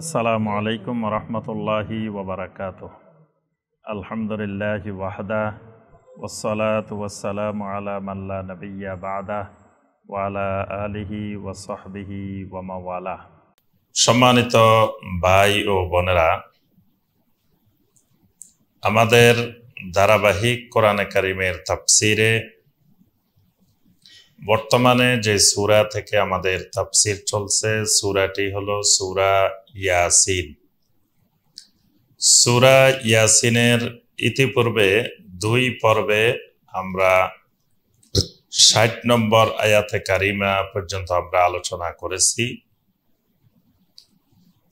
আসসালামু আলাইকুম রহমতুল্লাহি ওবরাকাতুহ। আলহামদুলিল্লাহি ওয়াহদা ওয়াসসালাতু ওয়াসসালামু আলা মান লা নাবিয়্যা বা'দা ওয়া আলা আলিহি ওয়া সাহবিহি ওয়া মাওয়ালা। সম্মানিত ভাই ও বোনেরা, আমাদের ধারাবাহিক কোরআনে কারিমের তাফসিরে বর্তমানে যে সূরা থেকে আমাদের তাফসির চলছে, সূরাটি হলো সূরা ইয়াসিন। সূরা ইয়াসিনের ইতিপূর্বে 2 পর্বে আমরা 60 নম্বর আয়াতে কারিমা পর্যন্ত আমরা আলোচনা করেছি।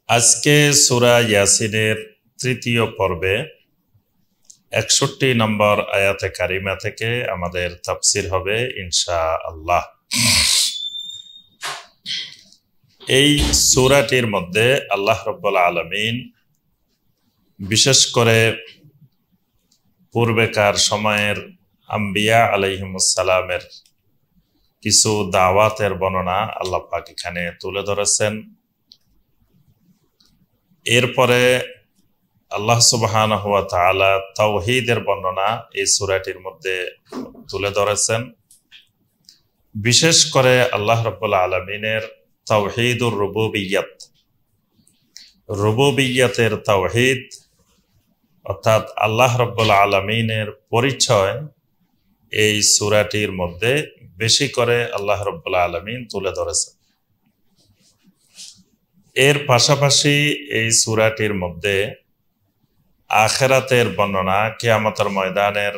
আজকে সূরা ইয়াসিনের 3য় পর্বে 61 নম্বর আয়াতে কারিমা থেকে আমাদের তাফসির হবে ইনশাআল্লাহ। এই সূরাটির মধ্যে আল্লাহ রাব্বুল আলামিন বিশেষ করে পূর্বেকার সময়ের আম্বিয়া আলাইহিমুস সালামের কিছু দাওয়াতের বর্ণনা আল্লাহ পাক এখানে তুলে ধরেছেন। এরপরে আল্লাহ সুবহানাহু ওয়া তাআলা তাওহীদের বর্ণনা এই সূরাটির মধ্যে তুলে ধরেছেন। বিশেষ করে আল্লাহ রাব্বুল আলামিনের তাওহীদুর রুবুবিয়্যাত, রুবুবিয়্যাতের তাওহীদ অর্থাৎ আল্লাহ রাব্বুল আলামিনের পরিচয় এই সূরাটির মধ্যে বেশি করে আল্লাহ রাব্বুল আলামিন তুলে ধরেছেন। এর পাশাপাশি এই সূরাটির মধ্যে আখিরাতের বর্ণনা, কিয়ামতের ময়দানের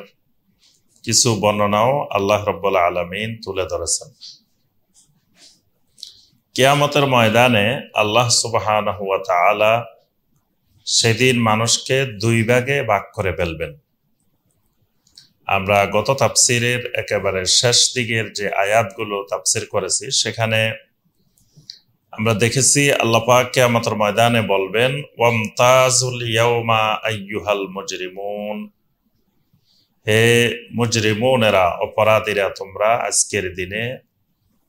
কিছু বর্ণনাও আল্লাহ রাব্বুল আলামিন তুলে ধরেছেন। কিয়ামতের ময়দানে আল্লাহ সুবহানাহু ওয়া তাআলা সেদিন মানুষকে 2 ভাগে ভাগ করে ফেলবেন। আমরা গত তাফসিরের একেবারে শেষ দিকের যে আয়াতগুলো তাফসির করেছি, সেখানে আমরা দেখেছি আল্লাহ পাক কিয়ামতের ময়দানে বলবেন, ওয়ামতাজুল ইয়াউমা আইয়ুহাল মুজরিমুন, হে মুজরিমুনেরা, অপরাধীরা, তোমরা আজকের দিনে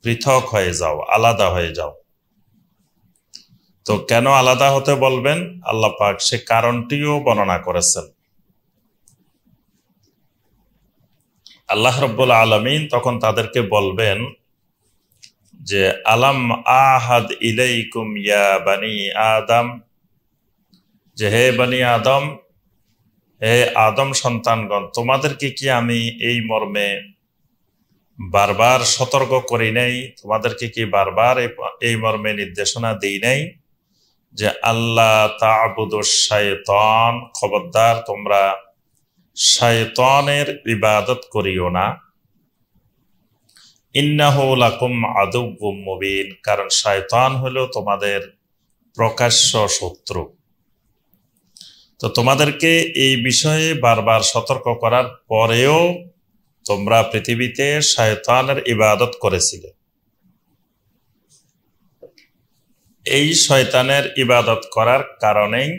পৃথক হয়ে যাও, আলাদা হয়ে যাও। তো কেন আলাদা হতে বলবেন আল্লাহ পাক সে কারণটিও বর্ণনা করেছেন। আল্লাহ রাব্বুল আলামিন তখন তাদেরকে বলবেন যে আলাম আহাদ ইলাইকুম ইয়া বানি আদম, যে হে বানি আদম, হে আদম সন্তানগণ, তোমাদেরকে কি আমি এই মর্মে বারবার সতর্ক করি নাই? তোমাদেরকে কি বারবার এই মর্মে নির্দেশনা দিই নাই যে আল্লাহ তা'বুদুশ শাইতান, খবরদার তোমরা শয়তানের ইবাদত করিও না। ইন্নাহু লাকুম আদুউম মুবিন, কারণ শয়তান হলো তোমাদের প্রকাশ্য শত্রু। তো তোমাদেরকে এই বিষয়ে বারবার সতর্ক করার পরেও তোমরা পৃথিবীতে শয়তানের ইবাদত করেছিলে। এই শয়তানের ইবাদত করার কারণেই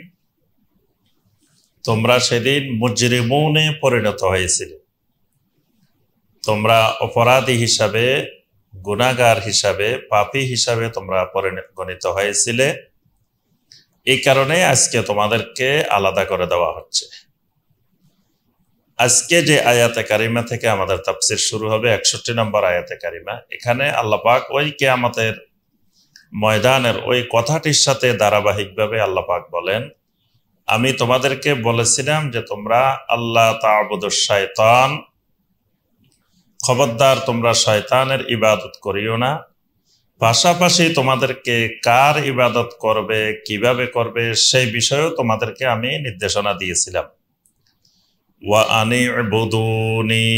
তোমরা সেদিন মুজরিমুনে পরিণত হয়েছিলে। তোমরা অপরাধী হিসাবে, গুনাহগার হিসাবে, পাপী হিসাবে তোমরা পরিগণিত হয়েছিলে। এই কারণে আজকে তোমাদেরকে আলাদা করে দেওয়া হচ্ছে। আজকে যে আয়াতে কারিমা থেকে আমাদের তাফসির শুরু হবে, 61 নম্বর আয়াতে কারিমা, এখানে আল্লাহ পাক ওই কিয়ামতের ময়দানের ওই কথাটির সাথে ধারাবাহিকভাবে আল্লাহ পাক বলেন, আমি তোমাদেরকে বলেছিলাম যে তোমরা আল্লাহ তা'বুদুশ শাইতান, খবরদার তোমরা শয়তানের ইবাদত করিও না। পাশাপাশি তোমাদেরকে কার ইবাদত করবে, কিভাবে করবে, সেই বিষয়েও তোমাদেরকে আমি নির্দেশনা দিয়েছিলাম। ওয়া আনি'বুদুনি,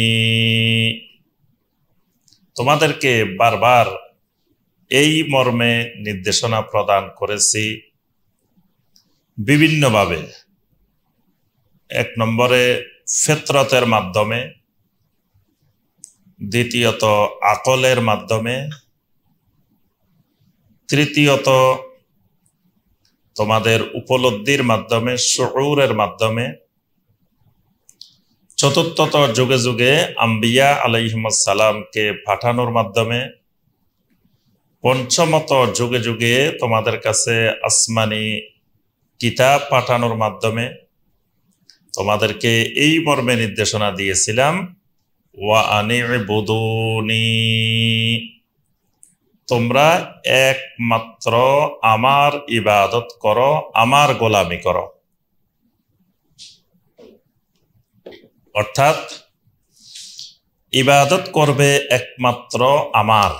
তোমাদেরকে বারবার এই মর্মে নির্দেশনা প্রদান করেছি বিভিন্নভাবে। 1 নম্বরে ফিতরতের মাধ্যমে, দ্বিতীয়ত আকলের মাধ্যমে, তৃতীয়ত তোমাদের উপলব্ধির মাধ্যমে, শুউরের মাধ্যমে, চতুর্থত যুগে যুগে আম্বিয়া আলাইহিমুস সালামকে পাঠানোর মাধ্যমে, পঞ্চমত যুগে যুগে তোমাদের কাছে আসমানি কিতাব পাঠানোর মাধ্যমে তোমাদেরকে এই মর্মে নির্দেশনা দিয়েছিলাম, ওয়া আনি'বুদুনি, তোমরা একমাত্র আমার ইবাদত করো, আমার গোলামি করো। অর্থাৎ ইবাদত করবে একমাত্র আমার।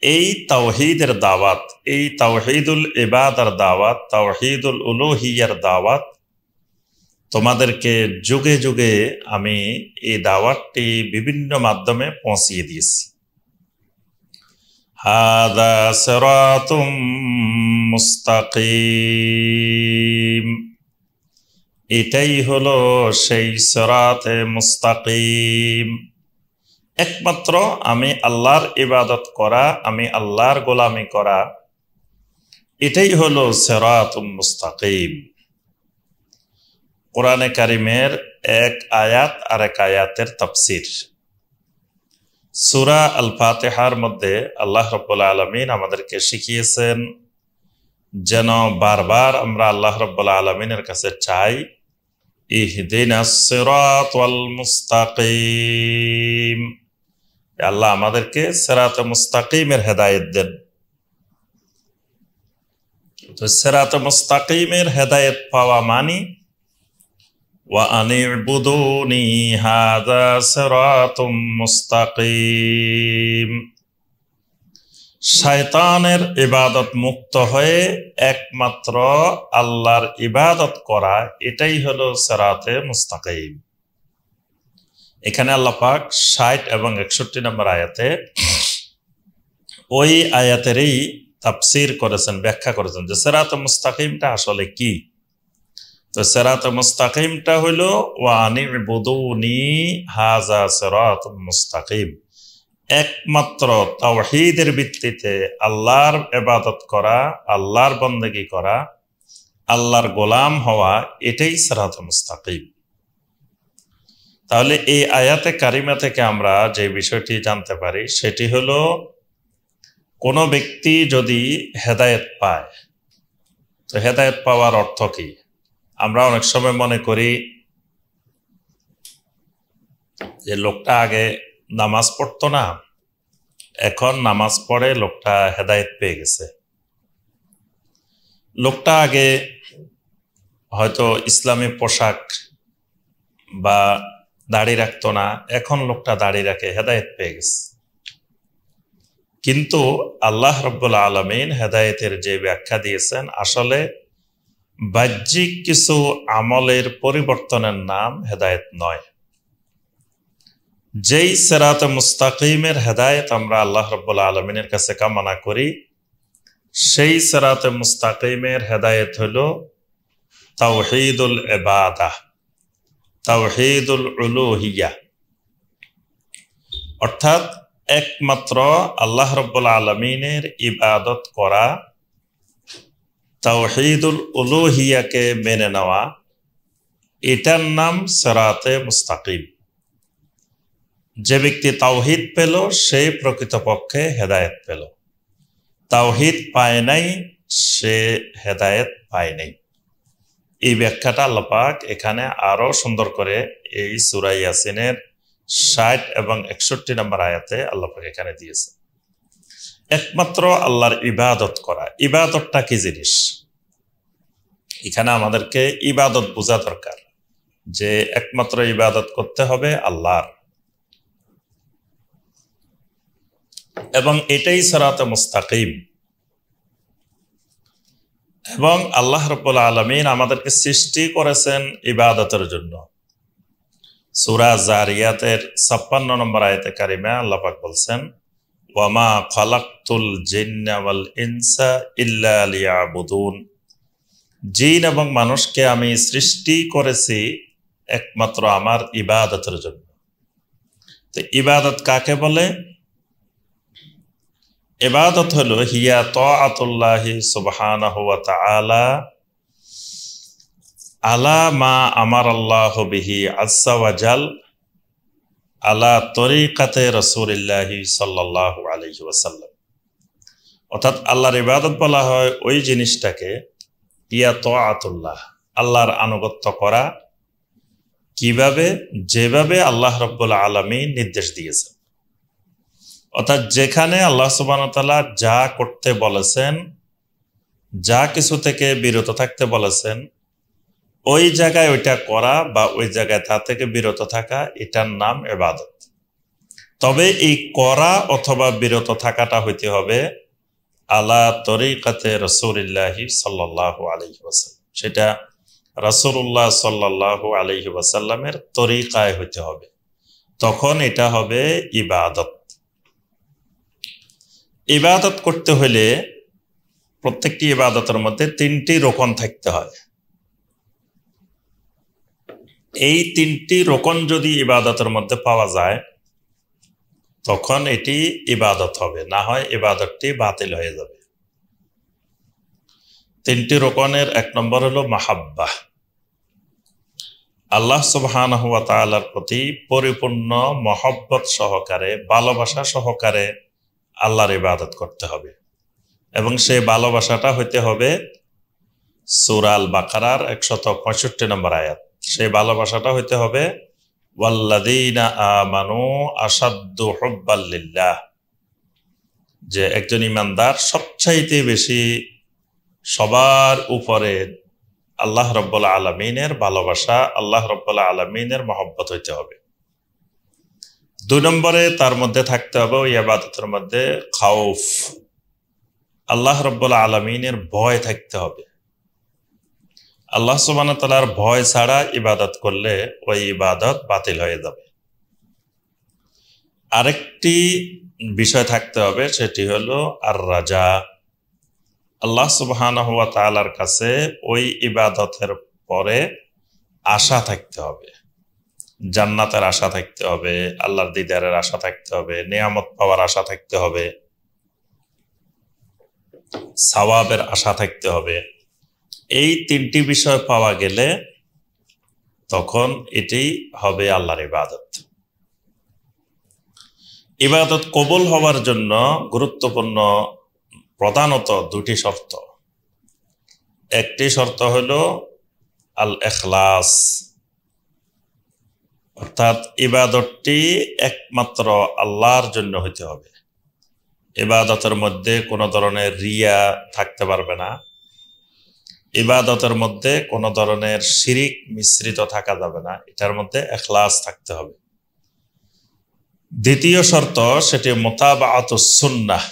এই তাওহীদের দাওয়াত, এই তাওহীদুল ইবাদার দাওয়াত, তাওহীদুল উলুহিয়ার দাওয়াত তোমাদেরকে যুগে যুগে আমি এই দাওয়াতটি বিভিন্ন মাধ্যমে পৌঁছিয়ে দিয়েছি। হাদা সিরাতুম মুস্তাকিম, এটাই হলো সেই সিরাতে মুস্তাকিম। একমাত্র আমি আল্লাহর ইবাদত করা, আমি আল্লাহর গোলামি করা, এটাই হলো সিরাতুম মুস্তাকিম। কোরআনে কারিমের এক আয়াত আর এক আয়াতের তাফসীর। সূরা আল ফাতিহার মধ্যে আল্লাহ রাব্বুল আলামিন আমাদেরকে শিখিয়েছেন যেন বারবার আমরা আল্লাহ রাব্বুল আলামিনের কাছে চাই, ইহদিনাস সিরাতাল মুস্তাকিম, আল্লাহ আমাদেরকে সিরাতে মুস্তাকিমের হেদায়েত দেন। তো সিরাতে মুস্তাকিমের হেদায়েত পাওয়া মানে ওয়া আনি'বুদুনি হাযা সিরাতুম মুস্তাকিম, শয়তানের ইবাদত মুক্ত হয়ে একমাত্র আল্লাহর ইবাদত করা, এটাই হলো সিরাতে মুস্তাকিম। এখানে আল্লাহ পাক ৬০ এবং ৬১ নম্বর আয়াতে ওই আয়াতেরই তাফসীর করেছেন, ব্যাখ্যা করেছেন যে সিরাতে মুস্তাকিমটা আসলে কি। তো সিরাতে মুস্তাকিমটা হলো ওয়া আনি'বুদুনি হাযা সিরাতুম মুস্তাকিম, একমাত্র তাওহীদের ভিত্তিতে আল্লাহর ইবাদত করা, আল্লাহর বন্দেগী করা, আল্লাহর গোলাম হওয়া, এটাই সিরাতে মুস্তাকিম। তাহলে এই আয়াতে কারিমা থেকে আমরা যে বিষয়টি জানতে পারি সেটি হলো, কোনো ব্যক্তি যদি হেদায়েত পায়, তো হেদায়েত পাওয়ার অর্থ কি? আমরা অনেক সময় মনে করি যে লোকটা আগে নামাজ পড়তো না, এখন নামাজ পড়ে লোকটা হেদায়েত পেয়ে গেছে। লোকটা আগে হয়তো ইসলামী পোশাক বা দাড়ি রাখতো না, এখন লোকটা দাড়ি রাখে, হেদায়েত পেয়ে গেছে। কিন্তু আল্লাহ রাব্বুল আলামিন হেদায়েতের যে ব্যাখ্যা দিয়েছেন, আসলে বাহ্যিক কিছু আমলের পরিবর্তনের নাম হেদায়েত নয়। যেই সিরাতে মুস্তাকিমের হেদায়েত আমরা আল্লাহ রাব্বুল আলামিনের কাছে কামনা করি, সেই সিরাতে মুস্তাকিমের হেদায়েত হলো তাওহীদুল ইবাদাহ, তাওহীদুল উলুহিয়া, অর্থাৎ একমাত্র আল্লাহ রাব্বুল আলামিনের ইবাদত করা, তাওহীদুল উলুহিয়াকে মেনে নেওয়া, এটার নাম সিরাতে মুস্তাকিম। যে ব্যক্তি তাওহীদ পেল সে প্রকৃতপক্ষে হেদায়েত পেল, তাওহীদ পায় নাই সে হেদায়েত পায় নাই। এই ব্যাখ্যাটা আল্লাহ পাক এখানে আরো সুন্দর করে এই সূরা ইয়াসিনের ৬০ এবং ৬১ নম্বর আয়াতে আল্লাহ পাক এখানে দিয়েছে। একমাত্র আল্লাহর ইবাদত করা, ইবাদতটা কি জিনিস? এখানে আমাদেরকে ইবাদত বোঝা দরকার যে একমাত্র ইবাদত করতে হবে আল্লাহর, এবং এটাই সিরাতে মুস্তাকিম। এবং আল্লাহ রাব্বুল আলামিন আমাদেরকে সৃষ্টি করেছেন ইবাদতের জন্য। সূরা জারিয়াতের ৫৬ নম্বর আয়াতে কারিমা আল্লাহ পাক বলছেন, ওয়ামা খালাকতুল জিন্না ওয়াল ইনসা ইল্লা লিয়াবুদুন, জিন এবং মানুষকে আমি সৃষ্টি করেছি একমাত্র আমার ইবাদতের জন্য। তো ইবাদত কাকে বলে? ইবাদত হলো হিয়া তাআতুল্লাহি সুবহানাহু ওয়া তাআলা আলা মা আমারাল্লাহু বিহি আযজা ওয়া জাল আলা তরিকাতে রাসূলিল্লাহি সাল্লাল্লাহু আলাইহি ওয়াসাল্লাম। অর্থাৎ আল্লাহর ইবাদত বলা হয় ওই জিনিসটাকে ইয়া তাআতুল্লাহ, আল্লাহর আনুগত্য করা কিভাবে? যেভাবে আল্লাহ রাব্বুল আলামিন নির্দেশ দিয়েছেন। অর্থাৎ যেখানে আল্লাহ সুবহানাহু ওয়া তাআলা যা করতে বলেছেন, যা কিছু থেকে বিরত থাকতে বলেছেন, ওই জায়গায় ওইটা করা বা ওই জায়গায় তা থেকে বিরত থাকা, এটার নাম ইবাদত। তবে এই করা অথবা বিরত থাকাটা হইতে হবে আলা তরিকাতে রাসূলুল্লাহি সাল্লাল্লাহু আলাইহি ওয়াসাল্লাম, সেটা রাসূলুল্লাহ সাল্লাল্লাহু আলাইহি ওয়াসাল্লামের তরিকায় হইতে হবে, তখন এটা হবে ইবাদত। ইবাদত করতে হলে প্রত্যেকটি ইবাদতের মধ্যে 3টি রোকন থাকতে হয়। এই 3টি রোকন যদি ইবাদতের মধ্যে পাওয়া যায় তখন এটি ইবাদত হবে, না হয় ইবাদতটি বাতিল হয়ে যাবে। 3টি রোকনের 1 নম্বর হলো মাহাব্বাহ, আল্লাহ সুবহানাহু ওয়া তাআলার প্রতি পরিপূর্ণ মহব্বত সহকারে, ভালোবাসা সহকারে আল্লাহর ইবাদত করতে হবে, এবং সেই ভালোবাসাটা হইতে হবে সূরা আল বাকারার 165 নম্বর আয়াত। সেই ভালোবাসাটা হইতে হবে ওয়াল্লাযীনা আমানু আশাদ্দু হুব্বাল লিল্লাহ, যে একজন ইমানদার সবচাইতে বেশি সবার উপরে আল্লাহ রাব্বুল আলামিনের ভালোবাসা, আল্লাহ রাব্বুল আলামিনের মহব্বত হইতে হবে। 2 নম্বরে তার মধ্যে থাকতে হবে ওই ইবাদতের মধ্যে খাউফ, আল্লাহ রাব্বুল আলামিনের ভয় থাকতে হবে। আল্লাহ সুবহানাহু ওয়া তাআলার ভয় ছাড়া ইবাদত করলে ওই ইবাদত বাতিল হয়ে যাবে। আরেকটি বিষয় থাকতে হবে, সেটি হলো আর রাজা, আল্লাহ সুবহানাহু ওয়া তাআলার কাছে ওই ইবাদতের পরে আশা থাকতে হবে, জান্নাতের আশা থাকতে হবে, আল্লাহর দিদারের আশা থাকতে হবে, নিয়ামত পাওয়ার আশা থাকতে হবে, সওয়াবের আশা থাকতে হবে। এই 3টি বিষয় পাওয়া গেলে তখন এটি হবে আল্লাহর ইবাদত। ইবাদত কবুল হওয়ার জন্য গুরুত্বপূর্ণ প্রধানত 2টি শর্ত। একটি শর্ত হলো আল ইখলাস, অর্থাৎ ইবাদতটি একমাত্র আল্লাহর জন্য হইতে হবে। ইবাদতের মধ্যে কোনো ধরনের রিয়া থাকতে পারবে না, ইবাদতের মধ্যে কোনো ধরনের শিরিক মিশ্রিত থাকা যাবে না, এটার মধ্যে ইখলাস থাকতে হবে। দ্বিতীয় শর্ত, সেটি মুতাবাআতুস সুন্নাহ,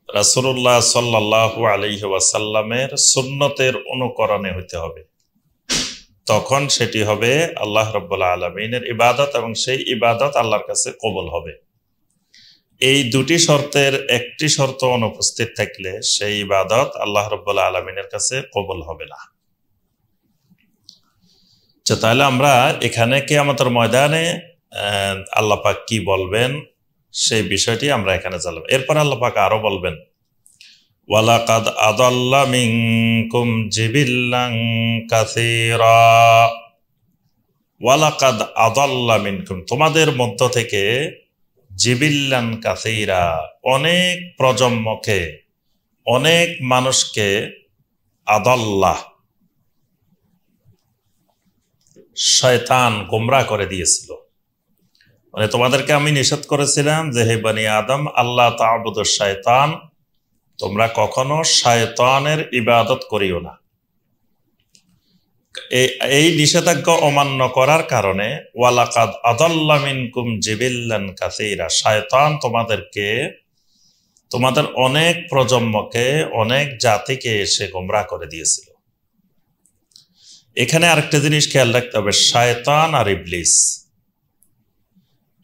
রাসূলুল্লাহ সাল্লাল্লাহু আলাইহি ওয়াসাল্লামের সুন্নতের অনুকরণে হইতে হবে, তখন সেটি হবে আল্লাহ রাব্বুল আলামিনের ইবাদত, এবং সেই ইবাদত আল্লাহর কাছে কবুল হবে। এই 2টি শর্তের একটি শর্ত অনুপস্থিত থাকলে সেই ইবাদত আল্লাহ রাব্বুল আলামিনের কাছে কবুল হবে না। তাহলে আমরা এখানে কিয়ামতের ময়দানে আল্লাহ পাক কি বলবেন সেই বিষয়টি আমরা এখানে জানলাম। এরপর আল্লাহ পাক আরো বলবেন, ওয়ালাকাদ আদাল্লা মিনকুম জিবিল্লান কাসীরা, ওয়ালাকাদ আদাল্লা মিনকুম, তোমাদের মধ্য থেকে জিবিল্লান কাসীরা, অনেক প্রজন্মকে, অনেক মানুষকে, আদাল্লাহ শয়তান গোমরাহ করে দিয়েছিল। মানে তোমাদেরকে আমি নিষেধ করেছিলাম যে হে বনি আদম আল্লাহ তা'বুদুশ শায়তান, তোমরা কখনো শয়তানের ইবাদত করিও না। এই নিষেধাজ্ঞা অমান্য করার কারণে ওয়ালাকাদ আদাল্লা মিনকুম জিবিল্লান কাসীরা, শয়তান তোমাদেরকে, তোমাদের অনেক প্রজন্মকে, অনেক জাতিকে এসে গোমরাহ করে দিয়েছিল। এখানে আরেকটা জিনিস খেয়াল রাখতে হবে, শয়তান আর ইবলিস,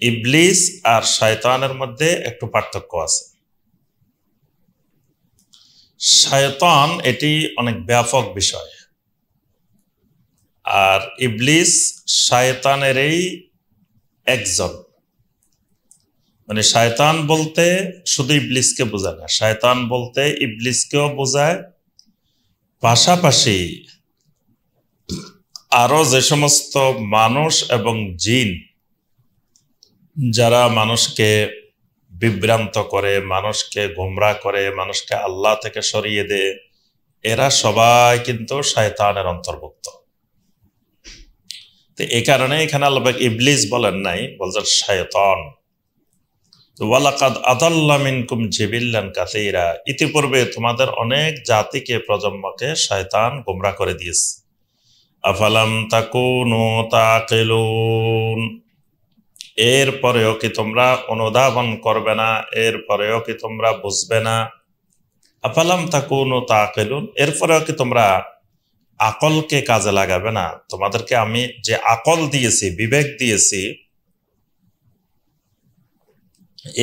ইবলিস আর শয়তানের মধ্যে একটু পার্থক্য আছে। শয়তান এটি অনেক ব্যাপক বিষয়, আর ইবলিস শয়তানেরই একজন। মানে শয়তান বলতে শুধু ইবলিসকে বোঝায় না, শয়তান বলতে ইবলিসকেও বোঝায়, পাশাপাশি আরো যে সমস্ত মানুষ এবং জিন যারা মানুষকে বিভ্রান্ত করে, মানুষকে গোমরাহ করে, মানুষকে আল্লাহ থেকে সরিয়ে দেয়, এরা সবাই কিন্তু শয়তানের অন্তর্ভুক্ত। তো এই কারণে এখানে আল্লাহ পাক ইবলিস বলেন নাই, বলছেন শয়তান। ওয়ালাকাদ আদাল্লা মিনকুম জিবিল্লান কাসীরা, ইতিপূর্বে তোমাদের অনেক জাতিকে, প্রজন্মকে শয়তান গোমরাহ করে দিয়েছে। আফালাম তাকুনু তাকিলুন, এরপরেও কি তোমরা অনুধাবন করবে না? এরপরেও কি তোমরা বুঝবে না? আফালাম তাকুনু তাকিলুন, এরপরেও কি তোমরা আকলকে কাজে লাগাবে না? তোমাদেরকে আমি যে আকল দিয়েছি, বিবেক দিয়েছি,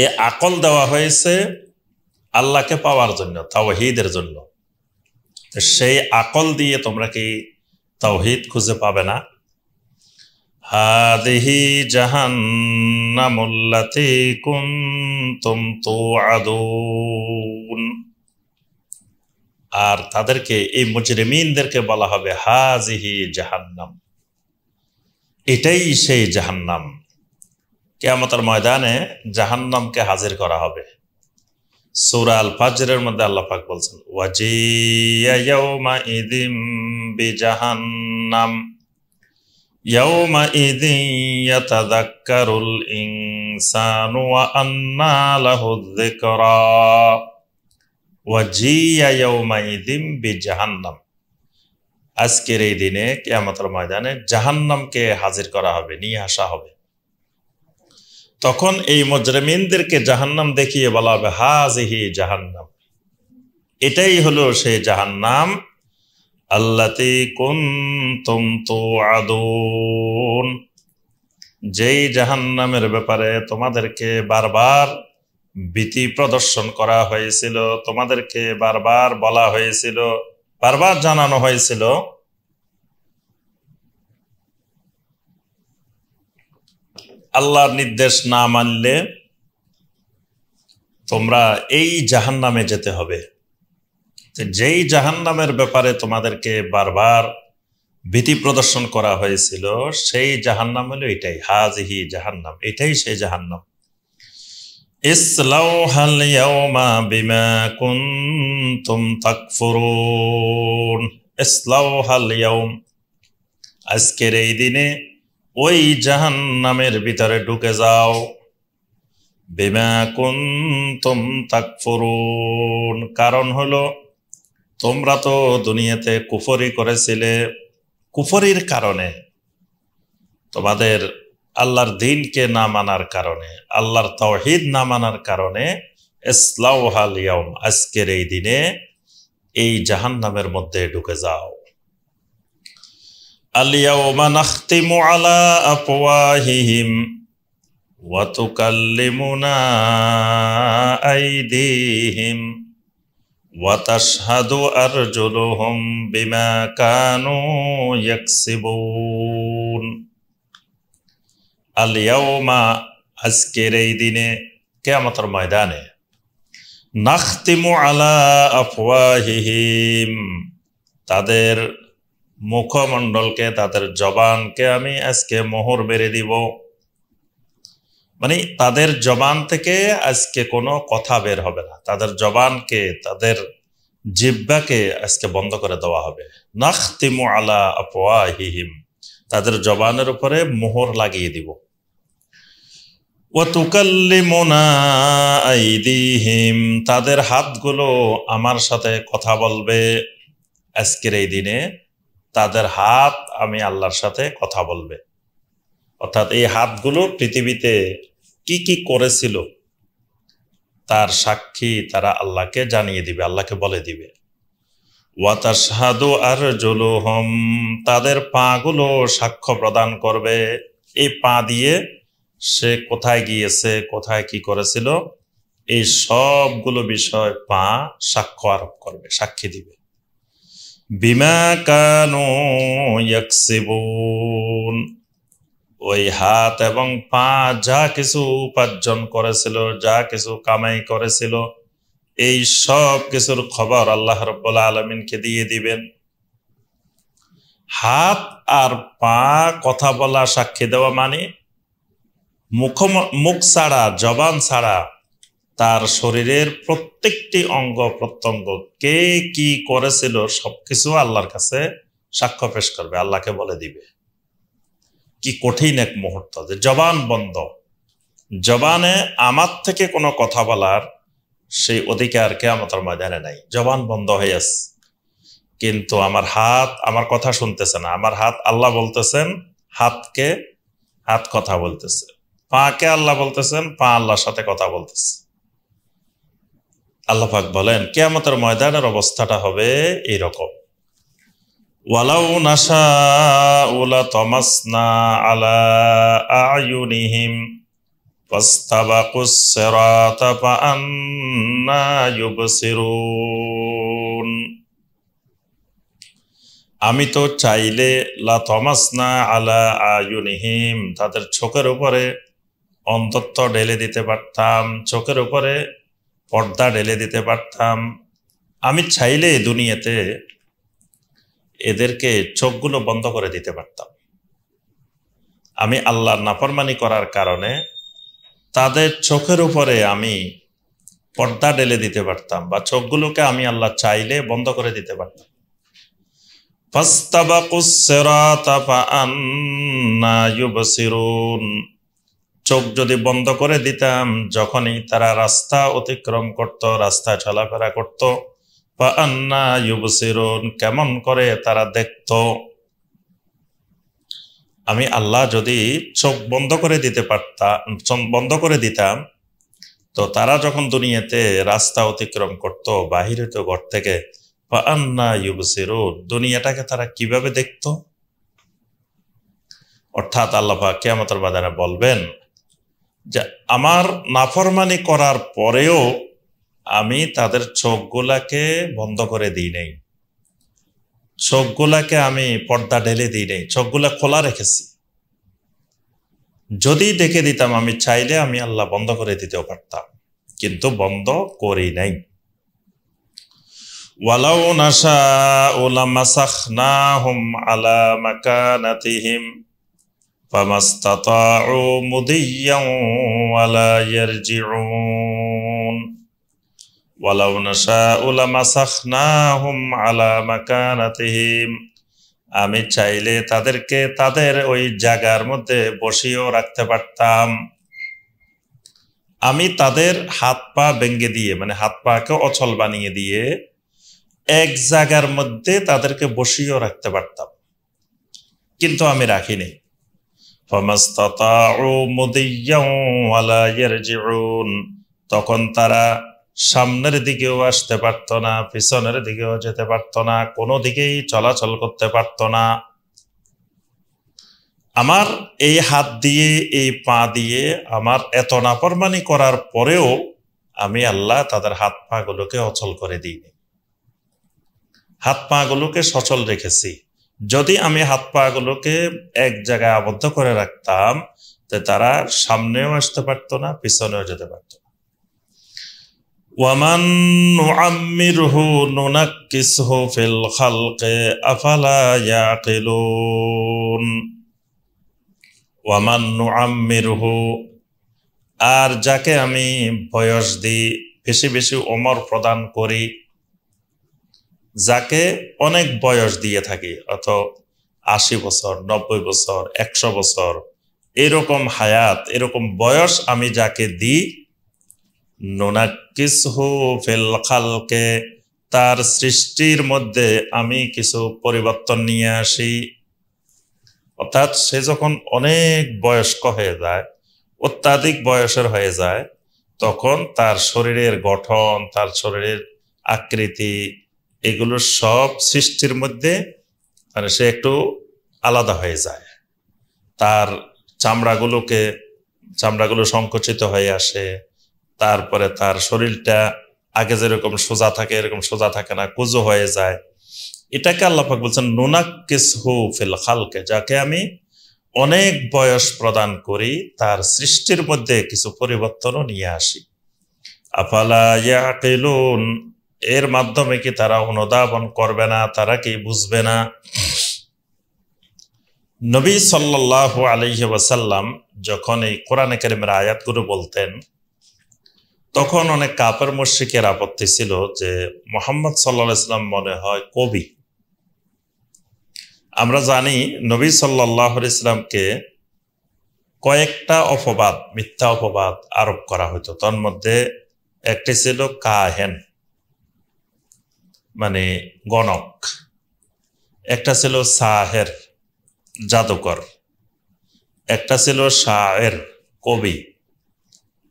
এ আকল দেওয়া হয়েছে আল্লাহকে পাওয়ার জন্য, তাওহীদের জন্য। সেই আকল দিয়ে তোমরা কি তাওহীদ খুঁজে পাবে না? হাদিহি জাহান্নামুল্লাতী কুনতুম তুআদুন, আর তাদেরকে, এই মুজরিমিনদেরকে বলা হবে হাজিহি জাহান্নাম, এটাই সেই জাহান্নাম। কিয়ামতের ময়দানে জাহান্নামকে হাজির করা হবে। সূরা আল ফাজরের মধ্যে আল্লাহ পাক বলছেন, ওয়াজিয়া ইয়াউমা ইযিম বিজাহান্নাম ইয়াউমা ইযিন ইয়াতাযাক্কারুল ইনসানু ওয়া আন্না লাহুয যিকরা ওয়াজিয়া ইয়াউমা ইযিম বিজাহান্নাম, আজকের এই দিনে কিয়ামতের ময়দানে জাহান্নামকে হাজির করা হবে, নিয়ে আসা হবে। তখন এই মুজরিমিনদেরকে জাহান্নাম দেখিয়ে বলা হবে হাজিহি জাহান্নাম, এটাই হলো সেই জাহান্নাম, আল্লাতী কুনতুম তুআদুন, যেই জাহান্নামের ব্যাপারে তোমাদেরকে বারবার ভীতি প্রদর্শন করা হয়েছিল, তোমাদেরকে বারবার বলা হয়েছিল, বারবার জানানো হয়েছিল। আল্লাহর নির্দেশ না মানলে তোমরা এই জাহান্নামে যেতে হবে। যেই জাহান্নামের ব্যাপারে তোমাদেরকে বারবার ভীতি প্রদর্শন করা হয়েছিল, সেই জাহান্নাম হলো এটাই, হাজিহি জাহান্নাম, এটাই সেই জাহান্নাম। ইসলাউহাল ইয়াউমা বিমা কুনতুম তাকফুরুন, ইসলাউহাল ইয়াউম, আজকের এই দিনে ওই জাহান্নামের ভিতরে ঢুকে যাও। বিমা কুনতুম তাকফুরুন, কারণ হলো তোমরা তো দুনিয়াতে কুফরি করেছিলে, কুফরির কারণে, তোমাদের আল্লাহর দ্বীনকে না মানার কারণে, আল্লাহর তাওহীদ না মানার কারণে, ইসলাউহাল ইয়াউম, আজকের এই দিনে এই জাহান্নামের মধ্যে ঢুকে যাও। আল-ইয়াওমা নাখতিমু আলা আফওয়াহিহিম ওয়া তুকাল্লিমুনা আইদিহিম ওয়া তাশহাদু আরজুলুহুম বিমা কানু ইয়াকসিবুন। আল-ইয়াওমা, আজকের এই দিনে, কিয়ামতের ময়দানে, নাখতিমু আলা আফওয়াহিহিম, তাদের মুখমণ্ডলকে, তাদের জবানকে আমি আজকে মোহর মেরে দিব। মানে তাদের জবান থেকে আজকে কোনো কথা বের হবে না, তাদের জবানকে, তাদের জিহ্বাকে আজকে বন্ধ করে দেওয়া হবে। নাখতিমু আলা আফওয়াহিহিম, তাদের জবানের উপরে মোহর লাগিয়ে দিব। ওয়া তুকাল্লিমুনা আইদিহিম, তাদের হাতগুলো আমার সাথে কথা বলবে। আজকের এই দিনে তাদের হাত আমি আল্লাহর সাথে কথা বলবে, অর্থাৎ এই হাতগুলো পৃথিবীতে কি কি করেছিল তার সাক্ষী তারা আল্লাহকে জানিয়ে দিবে, আল্লাহকে বলে দিবে। ওয়া তাশহাদু আরজুলুহুম, তাদের পাগুলো সাক্ষ্য প্রদান করবে। এই পা দিয়ে সে কোথায় গিয়েছে, কোথায় কি করেছিল, এই সবগুলো বিষয় পা সাক্ষ্য আরোপ করবে, সাক্ষী দিবে। বিমা কানু ইয়াকসিবুন, ওই হাত এবং পা যা কিছু উপার্জন করেছিল, যা কিছু কামাই করেছিল, এই সব কিছুর খবর আল্লাহ রাব্বুল আলামিনকে দিয়ে দিবেন। হাত আর পা কথা বলা, সাক্ষী দেওয়া মানে মুখ ছাড়া, জবান ছাড়া তার শরীরের প্রত্যেকটি অঙ্গ প্রত্যঙ্গ কে কি করেছিল সবকিছু আল্লাহর কাছে সাক্ষ্য পেশ করবে, আল্লাহকে বলে দিবে। কি কঠিন এক মুহূর্ত যে জবান বন্ধ, জবানে আমার থেকে কোনো কথা বলার সেই অধিকার কিয়ামতের ময়দানে নাই, জবান বন্ধ হয়ে আছে। কিন্তু আমার হাত আমার কথা শুনতেছে না, আমার হাত আল্লাহ বলতেছেন, হাত কথা বলতেছে, পাকে আল্লাহ বলতেছেন, পা আল্লাহর সাথে কথা বলতেছে। আল্লাহ পাক বলেন কিয়ামতের ময়দানের অবস্থাটা হবে এইরকম। ওয়ালাউ নাশাউ লাতামাসনা আলা আয়ুনিহিম ফাস্তাবাকুস সিরাতা ফাআন্না ইউবসিরুন। আমি তো চাইলে লাতামাসনা আলা আয়ুনিহিম, তাদের চোখের উপরে অন্ধত্ব ঢেলে দিতে পারতাম, চোখের উপরে পর্দা ঢেলে দিতে পারতাম। আমি চাইলে দুনিয়াতে এদেরকে চোখগুলো বন্ধ করে দিতে পারতাম। আমি আল্লাহর নাফরমানি করার কারণে তাদের চোখের উপরে আমি পর্দা ঢেলে দিতে পারতাম, বা চোখগুলোকে আমি আল্লাহ চাইলে বন্ধ করে দিতে পারতাম। ফাস্তাবাকুস সিরাতা ফাআন্না ইউবসিরুন, চোখ যদি বন্ধ করে দিতাম যখনই তারা রাস্তা অতিক্রম করত, রাস্তায় চলাফেরা করত, ফাআন্না ইউবসিরুন, কেমন করে তারা দেখত। আমি আল্লাহ যদি চোখ বন্ধ করে দিতাম তো তারা যখন দুনিয়াতে রাস্তা অতিক্রম করত, বাহির হইতো ঘর থেকে, ফাআন্না ইউবসিরুন, দুনিয়াটাকে তারা কিভাবে দেখত। অর্থাৎ আল্লাহ পাক কিয়ামতের ময়দানে বলবেন যে আমার নাফরমানি করার পরেও আমি তাদের চোখগুলাকে বন্ধ করে দিই নাই, চোখগুলাকে আমি পর্দা ঢেলে দিই নাই, চোখগুলা খোলা রেখেছি। যদি দেখে দিতাম আমি চাইলে আমি আল্লাহ বন্ধ করে দিতেও পারতাম, কিন্তু বন্ধ করি নাই। ওয়ালাউ নাশাউ লামাসাখনাহুম আলা মাকানাতিহিম ফামাস্তাতাউ মুদিয়্যান ওয়ালা ইয়ারজিউন। ওয়ালাউ নাশাউ লামাসাখনাহুম আলা মাকানাতিহিম, আমি চাইলে তাদেরকে তাদের ওই জায়গার মধ্যে বসিয়েও রাখতে পারতাম। আমি তাদের হাত পা ভেঙে দিয়ে, মানে হাত পাকে অচল বানিয়ে দিয়ে এক জায়গার মধ্যে তাদেরকে বসিয়েও রাখতে পারতাম, কিন্তু আমি রাখিনি। ফামাস্তাতাউ মুদিয়্যান ওয়ালা ইয়ারজিউন, তখন তারা সামনের দিকেও আসতে পারত না, পিছনের দিকেও যেতে পারত না, কোনো দিকেই চলাচল করতে পারত না। আমার এই হাত দিয়ে এই পা দিয়ে আমার এত নাফরমানি করার পরেও আমি আল্লাহ তাদের হাত পা গুলোকে অচল করে দিইনি, হাত পা গুলোকে সচল রেখেছি। যদি আমি হাত পা গুলোকে এক জায়গায় আবদ্ধ করে রাখতাম তো তারা সামনেও আসতে পারত না, পিছনেও যেতে পারত না। ওয়ামান নুআম্মিরহু নুনাক্কিসহু ফিল খালকি আফালা ইয়াকিলুন। ওয়ামান নুআম্মিরহু, আর যাকে আমি বয়স দিই, বেশি বেশি ওমর প্রদান করি, যাকে অনেক বয়স দিয়ে থাকি, অত 80 বছর 90 বছর 100 বছর এরকম হায়াত, এরকম বয়স আমি যাকে দিই, নুনাক্কিসহু ফিল খালকি, তার সৃষ্টির মধ্যে আমি কিছু পরিবর্তন নিয়ে আসি। অর্থাৎ সে যখন অনেক বয়স্ক হয়ে যায়, অত্যাধিক বয়সের হয়ে যায়, তখন তার শরীরের গঠন, তার শরীরের আকৃতি, এগুলো সব সৃষ্টির মধ্যে মানে সে একটু আলাদা হয়ে যায়। তার চামড়াগুলো সংকুচিত হয়ে আসে, তারপরে তার শরীরটা আগে যেরকম সোজা থাকে এরকম সোজা থাকে না, কুজো হয়ে যায়। এটাকে আল্লাহ পাক বলছেন নুনাক্কিসহু ফিল খালকি, যাকে আমি অনেক বয়স প্রদান করি, তার সৃষ্টির মধ্যে কিছু পরিবর্তনও নিয়ে আসি। আফালা ইয়াকিলুন, এর মাধ্যমে কি তারা অনুধাবন করবে না, তারা কি বুঝবে না? নবী সাল্লাল্লাহু আলাইহি ওয়াসাল্লাম যখন এই কোরআনে কারীমের আয়াতগুলো বলতেন, তখন অনেক কাফের মুশরিকের আপত্তি ছিল যে মুহাম্মদ সাল্লাল্লাহু আলাইহি ওয়াসাল্লাম মনে হয় কবি। আমরা জানি নবী সাল্লাল্লাহু আলাইহি ওয়াসাল্লামকে কয়েকটা অপবাদ, মিথ্যা অপবাদ আরোপ করা হতো। তার মধ্যে একটি ছিল কাহেন, মানে গণক, একটা ছিল সাহের, জাদুকর, একটা ছিল শায়ের, কবি,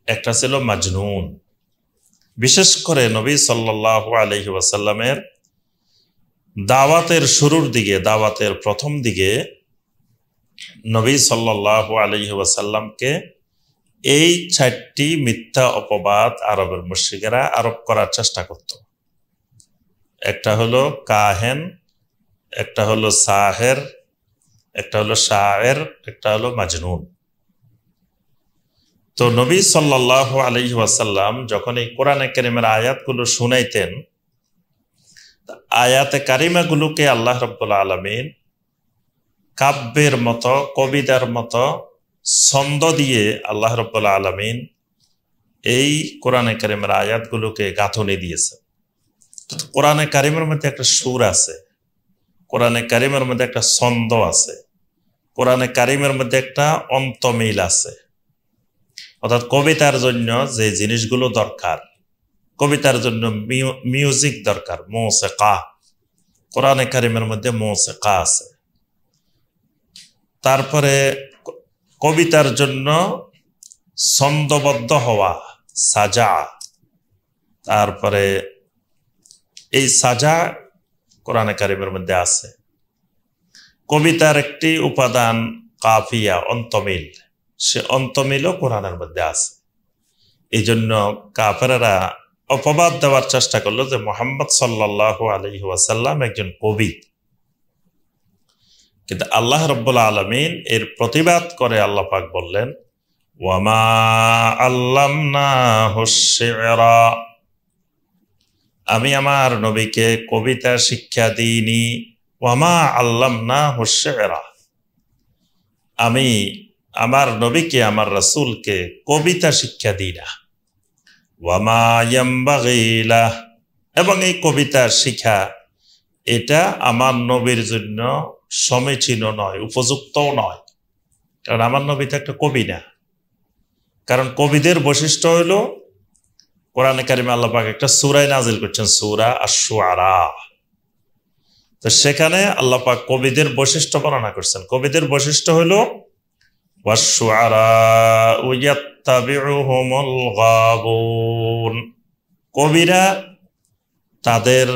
একটা ছিল মাজনুন। বিশেষ করে নবী সাল্লাল্লাহু আলাইহি ওয়াসাল্লামের দাওয়াতের শুরুর দিকে, দাওয়াতের প্রথম দিকে নবী সাল্লাল্লাহু আলাইহি ওয়াসাল্লামকে এই 4টি মিথ্যা অপবাদ আরবের মুশরিকেরা আরোপ করার চেষ্টা করত। একটা হলো কাহেন, একটা হলো সাহের, একটা হলো শায়ের, একটা হলো মাজনুন। তো নবী সাল্লাল্লাহু আলাইহি ওয়াসাল্লাম যখন এই কোরআনে কারীমের আয়াতগুলো শুনাইতেন, আয়াতে কারিমাগুলোকে আল্লাহ রাব্বুল আলামিন কাব্যের মতো, কবিতার মতো ছন্দ দিয়ে আল্লাহ রাব্বুল আলামিন এই কোরআনে কারীমের আয়াতগুলোকে গাঁথনি দিয়েছে। কোরআনে কারীমের মধ্যে একটা সুর আছে, কোরআনে কারীমের মধ্যে একটা ছন্দ আছে, কোরআনে কারীমের মধ্যে একটা অন্তমিল আছে। অর্থাৎ কবিতার জন্য যে জিনিসগুলো দরকার, কবিতার জন্য মিউজিক দরকার, মুসিকা, কোরআনে কারীমের মধ্যে মুসিকা আছে। তারপরে কবিতার জন্য ছন্দবদ্ধ হওয়া, সাজা, তারপরে এই সাজা কোরআনে কারীমের মধ্যে আছে। কবিতার একটি উপাদান কাফিয়া, অন্তমিল, সে অন্তমিলও কোরআনের মধ্যে আছে। এই জন্য কাফেররা অপবাদ দেওয়ার চেষ্টা করলো যে মুহাম্মদ সাল্লাল্লাহু আলাইহি ওয়াসাল্লাম একজন কবি। কিন্তু আল্লাহ রাব্বুল আলামিন এর প্রতিবাদ করে আল্লাহ পাক বললেন, ওয়ামা আল্লামনাহু শি'রা, আমি আমার নবীকে কবিতা শিক্ষা দিইনি। ওয়ামা আল্লামনাহু শি'রা, আমি আমার নবীকে, আমার রাসূলকে কবিতা শিক্ষা দিই না। ওয়ামা ইয়ামবাগি লাহ, এবং এই কবিতা শিক্ষা এটা আমার নবীর জন্য সমীচীন নয়, উপযুক্তও নয়। কারণ আমার নবী তো একটা কবি না। কারণ কবিদের বৈশিষ্ট্য হলো, কোরআনে কারীমে আল্লাহ পাক একটা সূরা নাজিল করছেন, সূরা আশ-শুআরা। তো সেখানে আল্লাহ পাক কবিদের বৈশিষ্ট্য বর্ণনা করছেন। কবিদের বৈশিষ্ট্য হলো ওয়াশ-শুআরাউ ইয়াত্তাবিউহুমুল গাবুন, কবিরা তাদের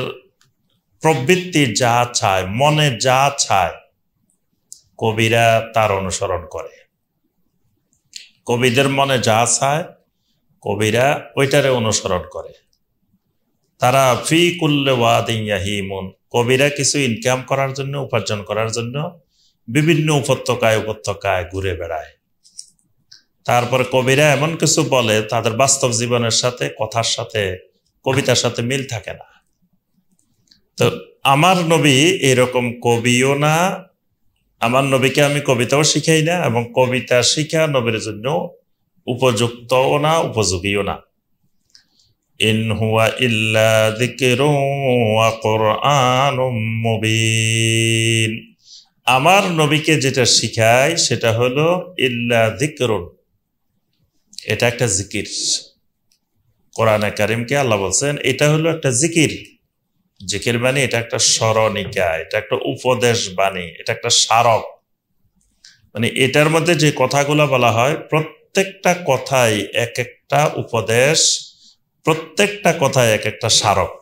প্রবৃত্তি যা চায়, মনে যা চায়, কবিরা তার অনুসরণ করে। কবিদের মনে যা চায়, কবিরা ওইটারে অনুসরণ করে। তারা ফি কুল্লি ওয়াদিন ইয়াহিমুন, কবিরা কিছু ইনকাম করার জন্য, উপার্জন করার জন্য বিভিন্ন উপত্যকায় ঘুরে বেড়ায়। তারপরে কবিরা এমন কিছু বলে তাদের বাস্তব জীবনের সাথে, কথার সাথে, কবিতার সাথে মিল থাকে না। তো আমার নবী এরকম কবিও না, আমার নবীকে আমি কবিতাও শিখাই না, এবং কবিতা শিখা নবীর জন্য উপযুক্তও না, উপযোগীও না। ইন হুয়া ইল্লা যিকরুন ওয়া কুরআনুম মুবিন, আমার নবীকে যেটা শিখায় সেটা হলো ইল্লা যিকরুন, এটা একটা জিকির। কোরআনে কারীমকে আল্লাহ বলছেন এটা হলো একটা জিকির। জিকির মানে এটা একটা স্মরণিকা, এটা একটা উপদেশ বাণী, এটা একটা স্মারক। মানে এটার মধ্যে যে কথাগুলো বলা হয়, প্রত্যেকটা কথাই এক একটা উপদেশ, প্রত্যেকটা কথায় এক একটা স্মারক।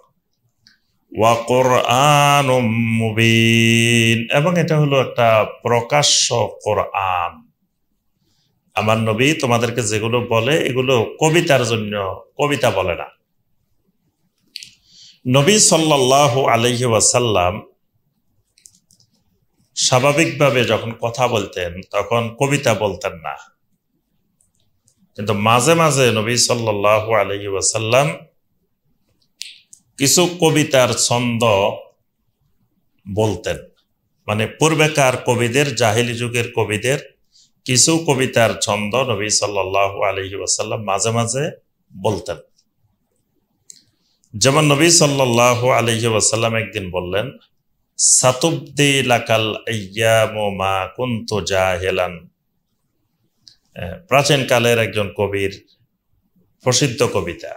ওয়া কুরআনুম মুবিন, এবং এটা হলো একটা প্রকাশ্য কোরআন। আমার নবী তোমাদেরকে যেগুলো বলে এগুলো কবিতার জন্য, কবিতা বলে না। নবী সাল্লাল্লাহু আলাইহি ওয়াসাল্লাম স্বাভাবিকভাবে যখন কথা বলতেন তখন কবিতা বলতেন না, কিন্তু মাঝে মাঝে নবী সাল্লাল্লাহু আলাইহি ওয়াসাল্লাম কিছু কবিতার ছন্দ বলতেন। মানে পূর্বেকার কবিদের, জাহিলি যুগের কবিদের কিছু কবিতার ছন্দ নবী সাল্লাল্লাহু আলাইহি ওয়াসাল্লাম মাঝে মাঝে বলতেন। যেমন নবী সাল্লাল্লাহু আলাইহি ওয়াসাল্লাম একদিন বললেন, সাতুবদি লাকাল আইয়ামু মা কুনতু জাহিলান। প্রাচীন কালের একজন কবির প্রসিদ্ধ কবিতা,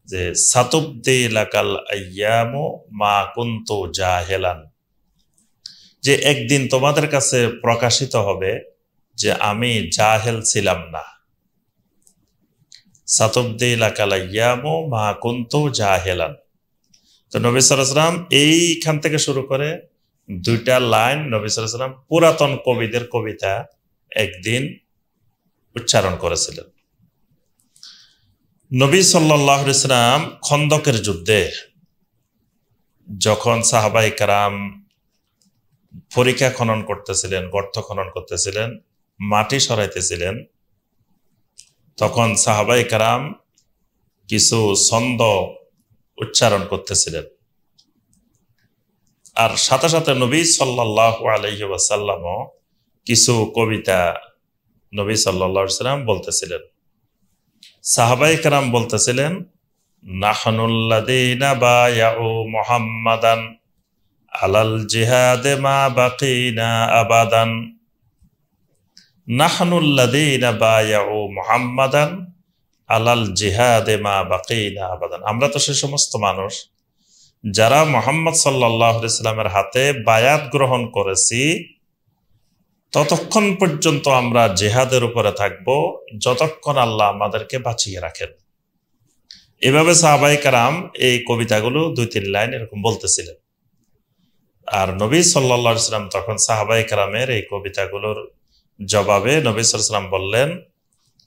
যে সাতুবদি লাকাল আইয়ামু মা কুনতু জাহিলান, যে একদিন তোমাদের কাছে প্রকাশিত হবে যে আমি জাহেল ছিলাম না। সাতুবদি লাকাল আইয়ামু মা কুনতু জাহিলান। তো নবী সাল্লাল্লাহু আলাইহি ওয়াসাল্লাম এইখান থেকে শুরু করে দুইটা লাইন নবী সাল্লাল্লাহু আলাইহি ওয়াসাল্লাম পুরাতন কবিদের কবিতা একদিন উচ্চারণ করেছিলেন। নবী সাল্লাল্লাহু আলাইহি ওয়াসাল্লাম খন্দকের যুদ্ধে যখন সাহাবায়ে কেরাম পরিখা খনন করতেছিলেন, গর্ত খনন করতেছিলেন, মাটি সরাইতেছিলেন, তখন সাহাবায়ে কেরাম কিছু ছন্দ উচ্চারণ করতেছিলেন। আর সাথে সাথে নবী সাল্লাল্লাহু আলাইহি ওয়াসাল্লামও কিছু কবিতা নবী সাল্লাল্লাহু আলাইহি ওয়াসাল্লাম বলতেছিলেন। সাহাবায়ে কেরাম বলতেছিলেন, নাহনুল্লাযীনা বায়াউ মুহাম্মাদান আলাল জিহাদে মা বাকিনা আবাদান। নাহনুল্লাযীনা বায়াউ মুহাম্মাদান আলাল জিহাদে মা বাকিনা আবাদান। আমরা তো সে সমস্ত মানুষ যারা মুহাম্মদ সাল্লাল্লাহু আলাইহি ওয়াসাল্লামের হাতে বায়াত গ্রহণ করেছি, ততক্ষণ পর্যন্ত আমরা জিহাদের উপরে থাকব যতক্ষণ আল্লাহ আমাদেরকে বাঁচিয়ে রাখেন। এভাবে সাহাবায়ে কেরাম এই কবিতাগুলো 2-3 লাইন এরকম বলতেছিলেন। আর নবী সাল্লাল্লাহু আলাইহি ওয়াসাল্লাম তখন সাহাবায়ে কেরামের এই কবিতাগুলোর জবাবে নবী সাল্লাল্লাহু আলাইহি ওয়াসাল্লাম বললেন,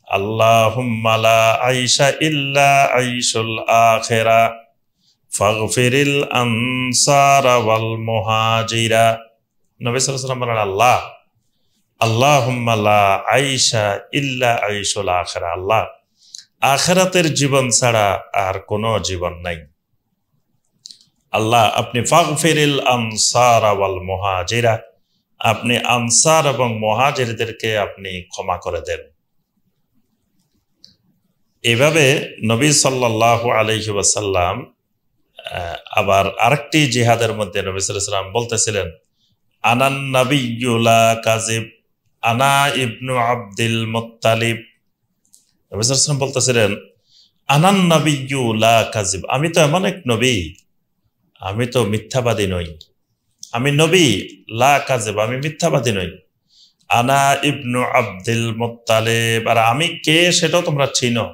আল্লাহুম্মা লা আইশা ইল্লা আইশুল আখিরা ফাগফিরিল আনসারা ওয়াল মুহাজিরা। নবী সাল্লাল্লাহু আলাইহি ওয়াসাল্লাম বলেন, আল্লাহুম্মা লা আইশা ইল্লা আইশুল আখিরা, আল্লাহ আখিরাতের জীবন ছাড়া আর কোনো জীবন নাই। আল্লাহ আপনি ফাগফিরিল আনসারা ওয়াল মুহাজিরা, আপনি আনসার এবং মুহাজিরদেরকে আপনি ক্ষমা করে দেন। এভাবে নবী সাল্লাল্লাহু আলাইহি ওয়াসাল্লাম আবার আরেকটি জিহাদের মধ্যে নবী সাল্লাল্লাহু আলাইহি ওয়াসাল্লাম বলতেছিলেন, আনান নাবিয়্যু লা কাযিব আনা ইবনু আব্দুল মুত্তালিব। নবী সাল্লাল্লাহু আলাইহি ওয়াসাল্লাম বলতেছিলেন, আনান নাবিয়্যু লা কাযিব, আমি তো এমন এক নবী, আমি তো মিথ্যাবাদী নই। আমি নবী, লা কাযিব, আমি মিথ্যাবাদী নই। আনা ইবনু আব্দুল মুত্তালিব, আর আমি কে সেটাও তোমরা চিনো।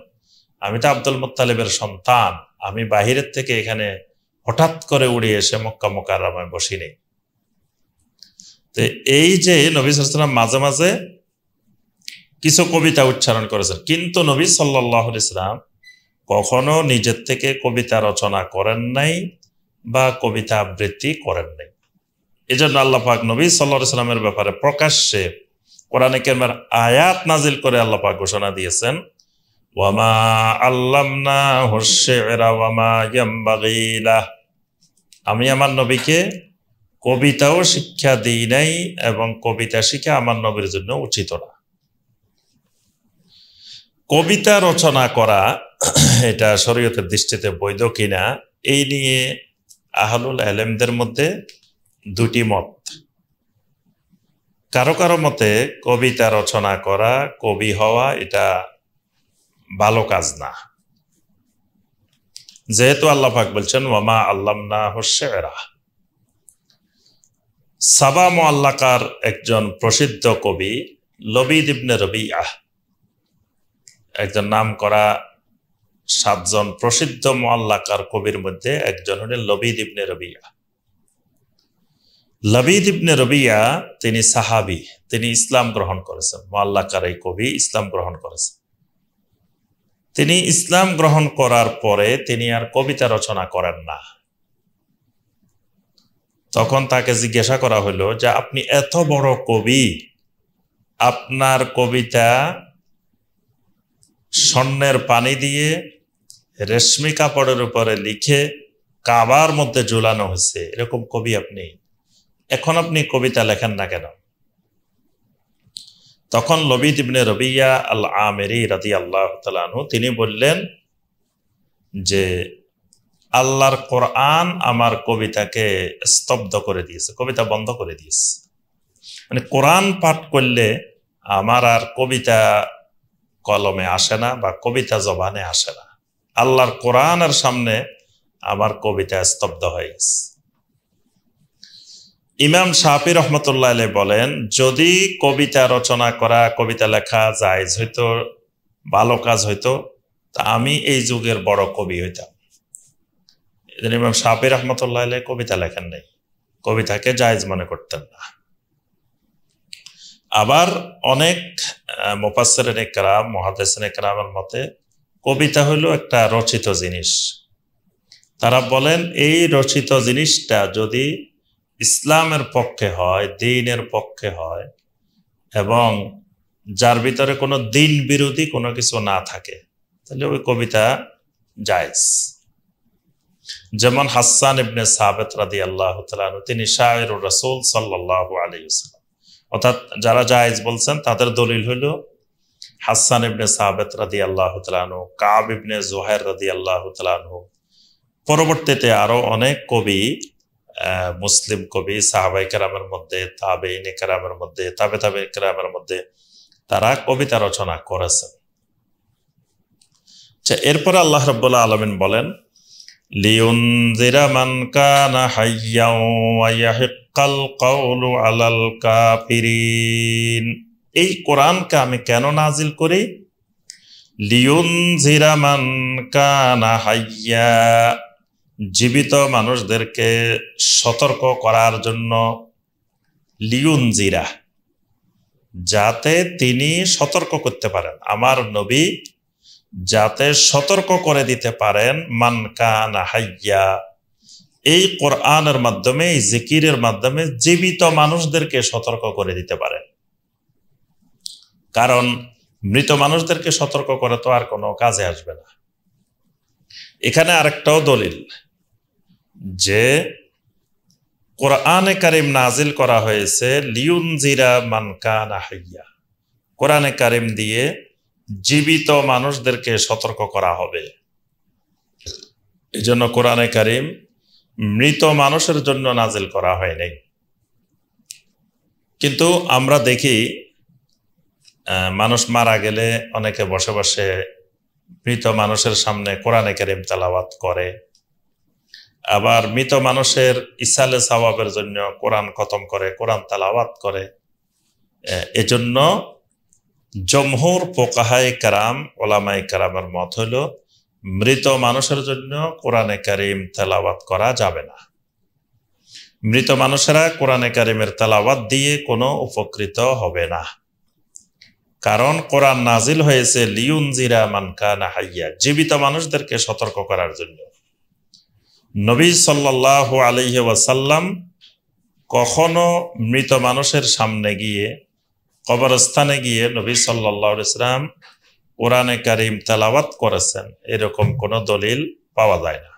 আমি তো আব্দুল মুত্তালিবের সন্তান। আমি বাহিরের থেকে এখানে হঠাৎ করে উড়ে এসে মক্কা মুকাররমায় বসিনি। তো এই যে নবী সাল্লাল্লাহু আলাইহি ওয়াসাল্লাম মাঝে মাঝে কিছু কবিতা উচ্চারণ করেছেন, কিন্তু নবী সাল্লাল্লাহু আলাইহি ওয়াসাল্লাম কখনো নিজের থেকে কবিতা রচনা করেন নাই বা কবিতা আবৃত্তি করেন নাই। এই জন্য আল্লাহ পাক নবী সাল্লাল্লাহু আলাইহি ওয়াসাল্লামের ব্যাপারে প্রকাশ্যে কোরআনে কারিমের আয়াত নাজিল করে আল্লাহ পাক ঘোষণা দিয়েছেন, ওয়ামা আল্লামনাহু আশ-শি'রা ওয়ামা ইয়ানবাগী লাহু, আমি আমার নবীকে কবিতাও শিক্ষা দিই নাই এবং কবিতা শিক্ষা আমার নবীর জন্য উচিত না। কবিতা রচনা করা এটা শরীয়তের দৃষ্টিতে বৈধ কিনা এই নিয়ে আহলুল ইলমদের মধ্যে দুটি মত। কারো কারো মতে কবিতা রচনা করা, কবি হওয়া এটা ভালো কাজ না, যেহেতু আল্লাহ পাক বলছেন ওয়ামা আল্লামনাহু আশ-শি'রা। সাবা মুআল্লাকার একজন প্রসিদ্ধ কবি লবিদ ইবনে রবিআহ, একজন নাম করা 7 জন প্রসিদ্ধ মুআল্লাকার কবির মধ্যে একজন হলেন লবিদ ইবনে রবিআহ। লবিদ ইবনে রবিআহ তিনি সাহাবী, তিনি ইসলাম গ্রহণ করেছেন। মুআল্লাকার এই কবি ইসলাম গ্রহণ করেছেন। তিনি ইসলাম গ্রহণ করার পরে তিনি আর কবিতা রচনা করেন না। তখন তাকে জিজ্ঞাসা করা হলো যে আপনি এত বড় কবি, আপনার কবিতা স্বর্ণের পানি দিয়ে রেশমি কাপড়ের উপরে লিখে কাবার মধ্যে ঝুলানো হয়েছে, এরকম কবি আপনি, এখন আপনি কবিতা লেখেন না কেন? তখন লবিদ ইবনে রবিআহ আল আমিরি রাদিয়াল্লাহু তাআলা আনহু তিনি বললেন যে আল্লাহর কোরআন আমার কবিতাকে স্তব্ধ করে দিয়েছে, কবিতা বন্ধ করে দিয়েছে। মানে কোরআন পাঠ করলে আমার আর কবিতা কলমে আসে না বা কবিতা জবানে আসে না। আল্লাহর কোরআনের সামনে আমার কবিতা স্তব্ধ হয়ে গেছে। ইমাম শাফি রহমতুল্লাহ আলাইহি বলেন, যদি কবিতা রচনা করা, কবিতা লেখা জায়েজ হইতো, ভালো কাজ হইতো, তা আমি এই যুগের বড় কবি হইতাম। ইমাম শাফি রহমতুল্লাহ আলাইহি কবিতা লেখেন নাই, কবিতাকে জায়েজ মনে করতেন না। আবার অনেক মুফাসসিরিন ইকরাম, মুহাদ্দিসিন ইকরামের মতে কবিতা হলো একটা রচিত জিনিস। তারা বলেন এই রচিত জিনিসটা যদি ইসলামের পক্ষে হয়, দ্বীনের পক্ষে হয়, এবং যার ভিতরে কোনো দ্বীন বিরোধী কোনো কিছু না থাকে, তাহলে ওই কবিতা জায়েজ। যেমন হাসান ইবনে সাবিত রাদিয়াল্লাহু তাআলা আনহু, তিনি শায়রুর রাসূল সাল্লাল্লাহু আলাইহি ওয়াসাল্লাম। অর্থাৎ যারা জায়েজ বলছেন তাদের দলিল হলো হাসান ইবনে সাবিত রাদিয়াল্লাহু তাআলা আনহু, কাব ইবনে জুহাইর রাদিয়াল্লাহু তাআলা আনহু। পরবর্তীতে আরো অনেক কবি, মুসলিম কবি, সাহাবায়ে কেরামের মধ্যে, তাবেঈনে কেরামের মধ্যে, তাবেঈনে কেরামের মধ্যে তারা কবিতা রচনা করেছেন। এরপরে আল্লাহ রাব্বুল আলামিন বলেন, লিউনজিরা মান কানা হাইয়্যাও ওয়া ইয়াহিক্কাল কাওলু আলাল কাফিরিন। এই কোরআনকে আমি কেন নাজিল করি? লিউনজিরা মান কানা হাইয়্যা, জীবিত মানুষদেরকে সতর্ক করার জন্য। লিউনজিরা, যাতে তিনি সতর্ক করতে পারেন, আমার নবী যাতে সতর্ক করে দিতে পারেন, মান কানা হাইয়্যা, এই কোরআনের মাধ্যমে, এই জিকিরের মাধ্যমে জীবিত মানুষদেরকে সতর্ক করে দিতে পারেন। কারণ মৃত মানুষদেরকে সতর্ক করে তো আর কোনো কাজে আসবে না। এখানে আরেকটাও দলিল যে কোরআনে কারিম নাজিল করা হয়েছে লিউনজিরা মান কানা হাইয়্যা, কোরআনে কারিম দিয়ে জীবিত মানুষদেরকে সতর্ক করা হবে। এই জন্য কোরআনে কারিম মৃত মানুষের জন্য নাজিল করা হয় নাই। কিন্তু আমরা দেখি মানুষ মারা গেলে অনেকে বসে বসে মৃত মানুষের সামনে কোরআনে কারিম তেলাওয়াত করে। আবার মৃত মানুষের ইসালে সওয়াবের জন্য কোরআন খতম করে, কোরআন তেলাওয়াত করে। এজন্য জমহুর ফুকাহায়ে কেরাম, উলামায়ে কেরামের মত হলো মৃত মানুষের জন্য কোরআনে কারিম তেলাওয়াত করা যাবে না। মৃত মানুষেরা কোরআনে কারিমের তেলাওয়াত দিয়ে কোনো উপকৃত হবে না। কারণ কোরআন নাজিল হয়েছে লিউনজিরা মান কানা হাইয়্যা, জীবিত মানুষদেরকে সতর্ক করার জন্য। নবী সাল্লাল্লাহু আলাইহি ওয়াসাল্লাম কখনো মৃত মানুষের সামনে গিয়ে, কবরস্থানে গিয়ে নবী সাল্লাল্লাহু আলাইহি ওয়াসাল্লাম কোরআনে কারিম তেলাওয়াত করেছেন এরকম কোনো দলিল পাওয়া যায় না।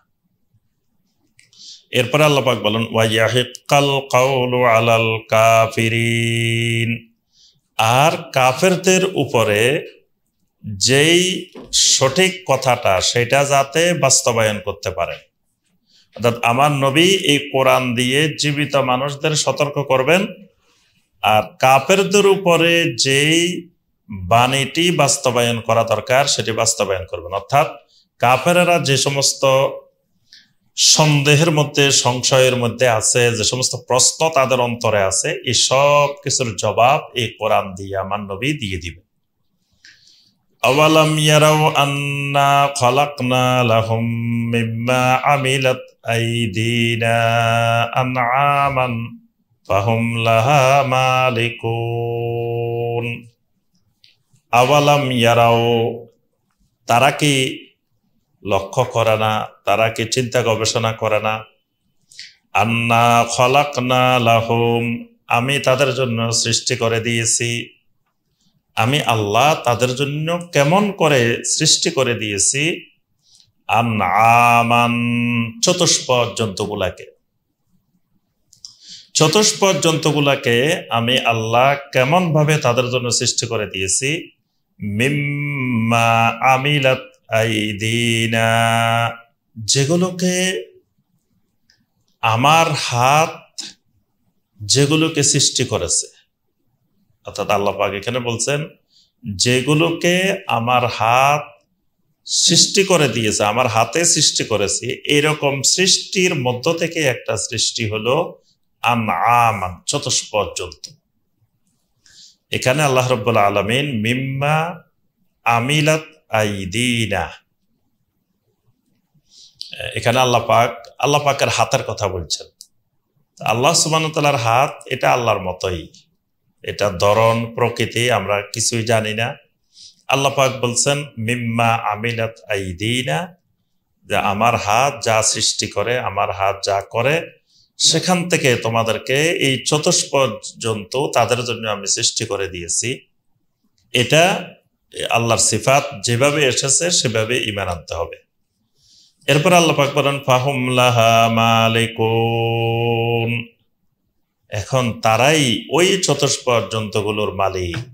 এরপরে আল্লাহ পাক বলেন, ওয়া ইয়াহিক্কাল কাওলু আলাল কাফিরিন, আর কাফেরদের উপরে যেই সঠিক কথাটা সেটা যাতে বাস্তবায়ন করতে পারে। অর্থাৎ আমার নবী এই কোরআন দিয়ে জীবিত মানুষদের সতর্ক করবেন, আর কাফেরদের উপরে যেই বাণীটি বাস্তবায়ন করা দরকার সেটি বাস্তবায়ন করবেন। অর্থাৎ কাফেরেরা যে সমস্ত সন্দেহের মধ্যে, সংশয়ের মধ্যে আছে, যে সমস্ত প্রশ্ন তাদের অন্তরে আছে, এই সব কিছুর জবাব এই কোরআন দিয়ে আমার নবী দিয়ে দিবেন। আওয়ালাম ইয়ারাউ আন্না খালাকনা লাহুম মিম্মা আমিলাত আইদিনা আনআমান ফাহুম লাহা মালিকুন। আওয়ালাম ইয়ারাউ, তারা কি লক্ষ্য করে না, তারা কি চিন্তা গবেষণা করে না? আন্না খালাকনা লাহুম, আমি তাদের জন্য সৃষ্টি করে দিয়েছি। আমি আল্লাহ তাদের জন্য কেমন করে সৃষ্টি করে দিয়েছি, আনআমান, চতুষ্পদ জন্তুগুলাকে। চতুষ্পদ জন্তুগুলাকে আমি আল্লাহ কেমন ভাবে তাদের জন্য সৃষ্টি করে দিয়েছি, মিম্মা আমিলাত আইদিনা, যেগুলোকে আমার হাত যেগুলোকে সৃষ্টি করেছে, অর্থাৎ আল্লাহ পাক এখানে বলছেন যেগুলোকে আমার হাত সৃষ্টি করে দিয়েছে, আমার হাতে সৃষ্টি করেছি, এরকম সৃষ্টির মধ্য থেকে একটা সৃষ্টি হলো আনআমান, চতুষ্পদ জন্তু। এখানে আল্লাহ রাব্বুল আলামিন মিম্মা আমিলাত আইদিনা, এখানে আল্লাহ পাকের হাতের কথা বলছেন। আল্লাহ সুবহানাহু ওয়া তাআলার হাত এটা আল্লাহর মতোই, এটা ধরন প্রকৃতি আমরা কিছুই জানি না। আল্লাহ পাক বলছেন মিম্মা আমিলাত আইদিনা, যে আমার হাত যা সৃষ্টি করে, আমার হাত যা করে, সেখান থেকে তোমাদেরকে এই চতুষ্পদ জন্তু তাদের জন্য আমি সৃষ্টি করে দিয়েছি। এটা আল্লাহর সিফাত, যেভাবে এসেছে সেভাবে ঈমান আনতে হবে। এরপর আল্লাহ পাক বলেন ফাহুম লাহা মালিকুন, এখন তারাই ওই চতুষ্পদ জন্তুগুলোর মালিক।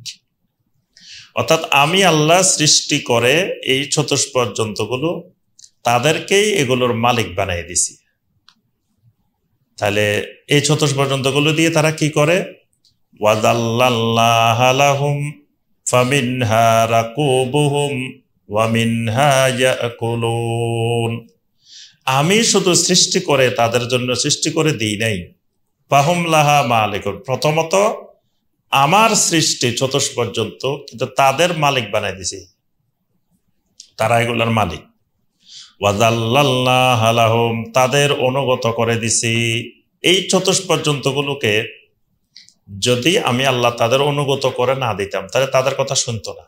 অর্থাৎ আমি আল্লাহ সৃষ্টি করে এই চতুষ্পদ জন্তুগুলো, তাদেরকেই এগুলোর মালিক বানিয়ে দিছি। তাহলে এই চতুষ্পদ জন্তুগুলো দিয়ে তারা কি করে? ওয়াযাল্লাল্লাহা লাহুম ফামিনহা রাকুবুহুম ওয়া মিনহা ইয়াকুলুন, আমি শুধু সৃষ্টি করে তাদের জন্য সৃষ্টি করে দিই নাই। ফাহুম লাহা মালিকুন, প্রথমত আমার সৃষ্টি চতুষ্পদ জন্তু, কিন্তু তাদের মালিক বানাই দিছি, তারা এগুলোর মালিক। ওয়াযাল্লাল্লাহা লাহুম, তাদের অনুগত করে দিছি। এই চতুষ্পদ জন্তুগুলোকে যদি আমি আল্লাহ তাদের অনুগত করে না দিতাম, তাহলে তাদের কথা শুনতো না।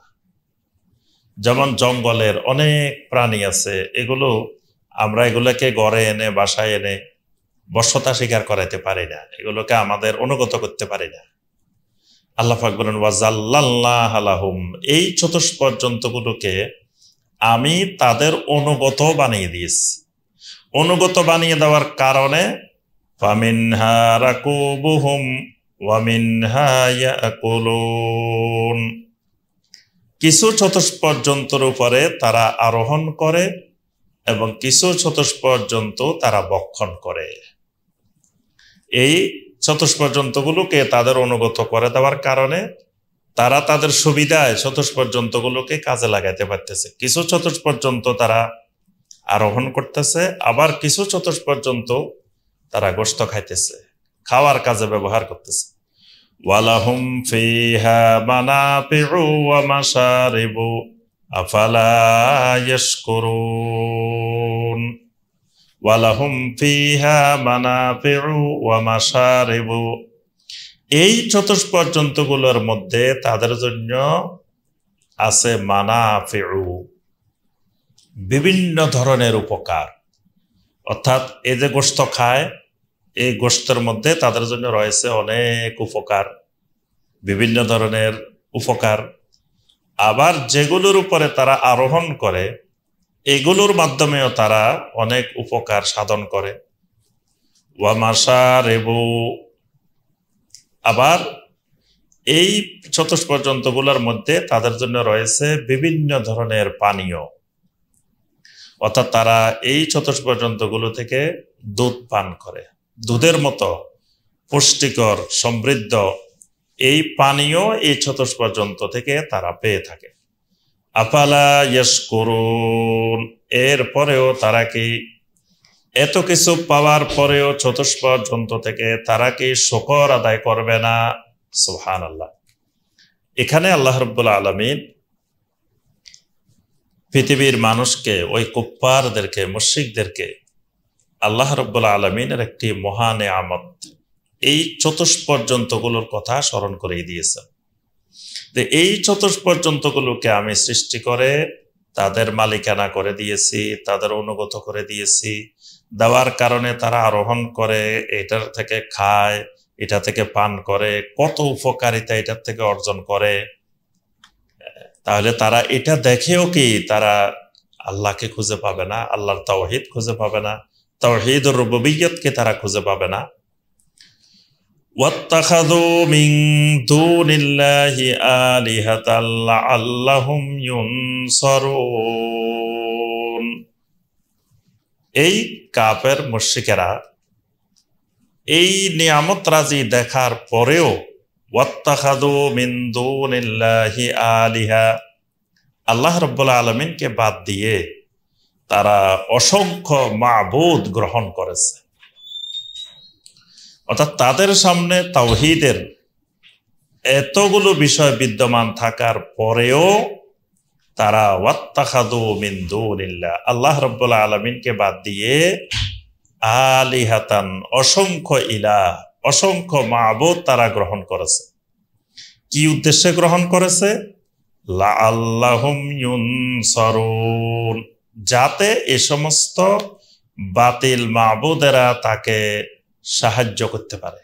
যেমন জঙ্গলের অনেক প্রাণী আছে, আমরা এগুলোকে ঘরে এনে বাসায় এনে বশ্যতা স্বীকার করাইতে পারি না, এগুলোকে আমাদের অনুগত করতে পারি না। আল্লাহ পাক বলেন ওয়াযাল্লাল্লাহা লাহুম, এই চতুষ্পদ জন্তুগুলোকে আমি তাদের অনুগত বানিয়ে দিয়েছি। অনুগত বানিয়ে দেওয়ার কারণে ফামিনহা রাকুবুহুম ওয়া মিনহা ইয়াকুলুন, কিছু চতুষ্পদ জন্তুর উপরে তারা আরোহণ করে এবং কিছু চতুষ্পদ জন্তু তারা ভক্ষণ করে। এই চতুষ্পদ জন্তুগুলোকে তাদের অনুগত করে দেওয়ার কারণে তারা তাদের সুবিধায় চতুষ্পদ জন্তুগুলোকে কাজে লাগাইতে পারতেছে। কিছু চতুষ্পদ জন্তু তারা আরোহণ করতেছে, আবার কিছু চতুষ্পদ জন্তু তারা গোশত খাইতেছে, খাওয়ার কাজে ব্যবহার করতেছে। ওয়ালাহুম ফিহা মানাফিউ ওয়া মাশারিবু আফালা ইয়াশকুরুন, ওয়ালাহুম ফিহা মানাফিউ ওয়া মাশারিবু, এই চতুষ্পদ জন্তুগুলোর মধ্যে তাদের জন্য আছে মানাফিউ, বিভিন্ন ধরনের উপকার। অর্থাৎ এই যে গোশত খায়, এই গোশতের মধ্যে তাদের জন্য রয়েছে অনেক উপকার, বিভিন্ন ধরনের উপকার। আবার যেগুলোর উপরে তারা আরোহণ করে, এগুলোর মাধ্যমেও তারা অনেক উপকার সাধন করে। ওয়া মাশারিবু, আবার এই চতুষ্পদ জন্তুগুলোর মধ্যে তাদের জন্য রয়েছে বিভিন্ন ধরনের পানীয়, অর্থাৎ তারা এই চতুষ্পদ জন্তুগুলো থেকে দুধ পান করে। দুধের মতো পুষ্টিকর সমৃদ্ধ এই পানীয় এই চতুষ্পদ জন্তু থেকে তারা পেয়ে থাকে। আফালা ইয়াশকুরুন, এরপরেও তারা কি এত কিছু পাওয়ার পরেও চতুষ্পদ জন্তু থেকে তারা কি শুকর আদায় করবে না? সুবহানাল্লাহ। এখানে আল্লাহ রাব্বুল আলামিন পৃথিবীর মানুষকে, ওই কুফফারদেরকে, মুশরিকদেরকে আল্লাহ রাব্বুল আলামিনের একটি মহা নেয়ামত, এই চতুষ্পদ জন্তুগুলোর কথা স্মরণ করিয়ে দিয়েছেন। এই চতুষ্পদ জন্তুগুলোকে আমি সৃষ্টি করে তাদের মালিকানা করে দিয়েছি, তাদের অনুগত করে দিয়েছি। দেওয়ার কারণে তারা আরোহণ করে, এটার থেকে খায়, এটা থেকে পান করে, কত উপকারিতা এটার থেকে অর্জন করে। তাহলে তারা এটা দেখেও কি তারা আল্লাহকে খুঁজে পাবে না, আল্লাহর তাওহীদ খুঁজে পাবে না, তাওহীদুর রুবুবিয়্যাতকে তারা খুঁজে পাবে না। ওয়াত্তাখাযু মিন দুনিল্লাহি আলিহাতাল লাআল্লাহুম ইউনসারুন, এই কাফের মুশরিকেরা এই নিয়ামত রাজি দেখার পরেও ওয়াত্তাখাযু মিন দুনিল্লাহি আলিহা, আল্লাহ রাব্বুল আলামিনকে বাদ দিয়ে তারা অসংখ্য মাবুদ গ্রহণ করেছে। অর্থাৎ তাদের সামনে তাওহীদের এতগুলো বিষয় বিদ্যমান থাকার পরেও তারা ওয়াত্তাখাযু মিন দুনিল্লাহ, আল্লাহ রাব্বুল আলামিনকে বাদ দিয়ে আলিহাতান, অসংখ্য ইলাহ, অসংখ্য মাবুদ তারা গ্রহণ করেছে। কি উদ্দেশ্যে গ্রহণ করেছে? লাআল্লাহুম ইউনসারুন, যাতে এ সমস্ত বাতিল মাবুদেরা তাকে সাহায্য করতে পারে,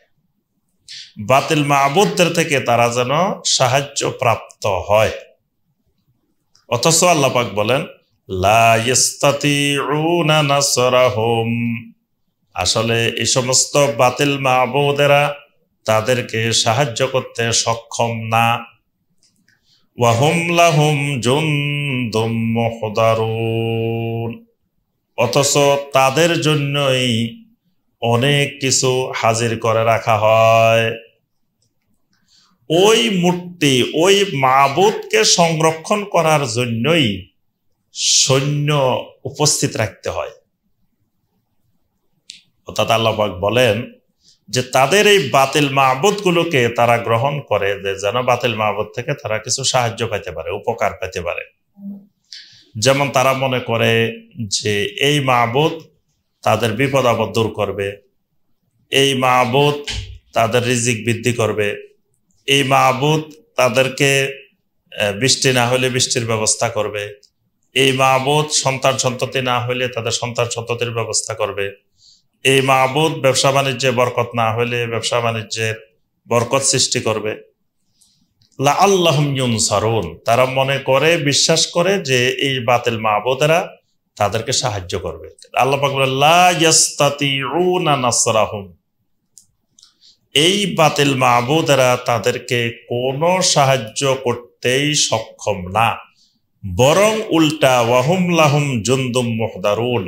বাতিল মাবুদদের থেকে তারা যেন সাহায্য প্রাপ্ত হয়। অথচ আল্লাহ পাক বলেন লা ইস্তাতিউনা নাসরাহুম, আসলে এই সমস্ত বাতিল মাবুদেরা তাদেরকে সাহায্য করতে সক্ষম না। ওয়াহুম লাহুম জুনদুম মুহদারুন, অথচ তাদের জন্যই অনেক কিছু হাজির করে রাখা হয়। ওই মূর্তি, ওই মাবুদকে সংরক্ষণ করার জন্যই সৈন্য উপস্থিত রাখতে হয়। অর্থাৎ আল্লাহ পাক বলেন যে তাদের এই বাতিল মাবুদগুলোকে তারা গ্রহণ করে যেন বাতিল মাবুদ থেকে তারা কিছু সাহায্য পেতে পারে, উপকার পেতে পারে। যেমন তারা মনে করে যে এই মাবুদ তাদের বিপদ আপদ দূর করবে, এই মাবুদ তাদের রিজিক বৃদ্ধি করবে, এই মাবুদ তাদেরকে বৃষ্টি না হলে বৃষ্টির ব্যবস্থা করবে, এই মাবুদ সন্তান সন্ততি না হলে তাদের সন্তান সন্ততির ব্যবস্থা করবে, এই মাবুদ ব্যবসা বাণিজ্যে বরকত না হলে ব্যবসা বাণিজ্যের বরকত সৃষ্টি করবে। লাআল্লাহুম ইউনসারুন, তারা মনে করে, বিশ্বাস করে যে এই বাতিল মাবুদেরা তাদেরকে সাহায্য করবে। আল্লাহ পাক বলেন লা ইস্তাতিউনা নাসরাহুম, এই বাতিল মাবুদেরা তাদেরকে কোনো সাহায্য করতেই সক্ষম না, বরং উল্টা ওয়াহুম লাহুম জুনদুম মুহদারুন,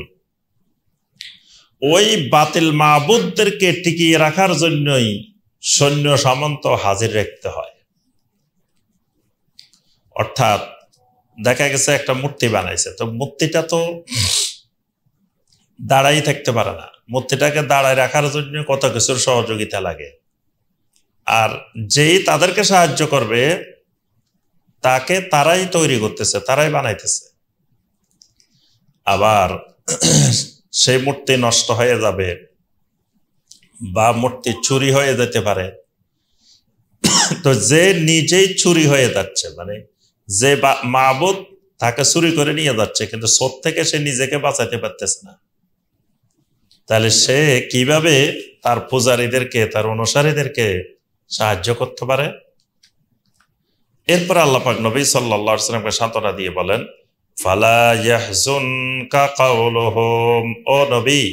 ওই বাতিল মাবুদদেরকে টিকিয়ে রাখার জন্যই সৈন্য সামন্ত হাজির রাখতে হয়। অর্থাৎ দেখা গেছে একটা মূর্তি বানাইছে, তো মূর্তিটা তো দাঁড়াই থাকতে পারে না, মূর্তিটাকে দাঁড়ায় রাখার জন্য কত কিছুর সহযোগিতা লাগে। আর যেই তাদেরকে সাহায্য করবে তাকে তারাই তৈরি করতেছে, তারাই বানাইতেছে। আবার সেই মূর্তি নষ্ট হয়ে যাবে বা মূর্তি চুরি হয়ে যেতে পারে, তো যে নিজেই চুরি হয়ে যাচ্ছে, মানে যে মাবুদ তাকে চুরি করে নিয়ে যাচ্ছে, কিন্তু চোর থেকে সে নিজেকে বাঁচাতে পারতেছে না, তাহলে সে কিভাবে তার পূজারীদেরকে, তার অনুসারীদেরকে সাহায্য করতে পারে? এরপর আল্লাহ পাক নবী সাল্লাল্লাহু আলাইহি ওয়াসাল্লামকে সান্ত্বনা দিয়ে বলেন ফালা ইয়াহজুনকা কাউলুহুম, ও নবী,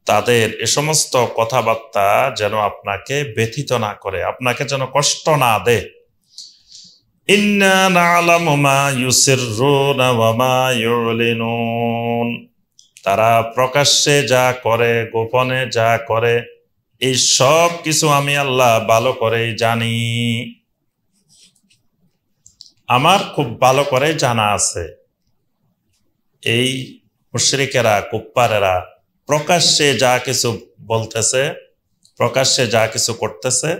তাদের এ সমস্ত কথাবার্তা যেন আপনাকে ব্যথিত না করে, আপনাকে যেন কষ্ট না দেয়। ইন্না না'লামু মা ইউসিররুনা ওয়া মা ইউলিনুন, তারা প্রকাশ্যে যা করে, গোপনে যা করে, এই সব কিছু আমি আল্লাহ ভালো করেই জানি, আমার খুব ভালো করে জানা আছে। এই মুশরিকেরা, কুফফারেরা প্রকাশ্যে যা কিছু বলতেছে, প্রকাশ্যে যা কিছু করতেছে,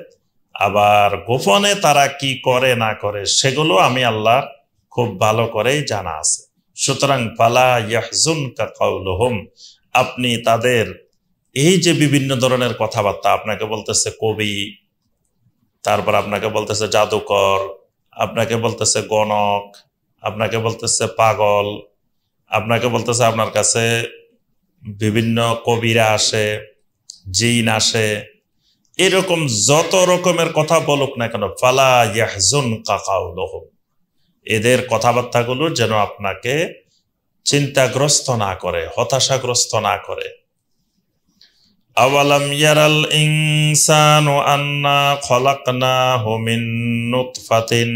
আবার গোপনে তারা কি করে না করে সেগুলো আমি আল্লাহ খুব ভালো করেই জানা আছে। সুতরাং ফালা ইয়াহজুনকা কাউলুহুম, আপনি তাদের এই যে বিভিন্ন ধরনের কথাবার্তা আপনাকে বলতেছে কবি, তারপর আপনাকে বলতেছে জাদুকর, আপনাকে বলতেছে গণক, আপনাকে বলতেছে পাগল, আপনাকে বলতেছে আপনার কাছে বিভিন্ন কবিরা আসে, জিন আসে, এরকম যত রকমের কথা বলুক না কেন, ফালা ইয়াহজুনকা কাউলুহুম, এদের কথাবার্তাগুলো যেন আপনাকে চিন্তাগ্রস্ত না করে, হতাশাগ্রস্ত না করে। আওয়ালাম ইয়ারাল ইনসানু আন্না খলাকনাহু মিন নুতফাতিন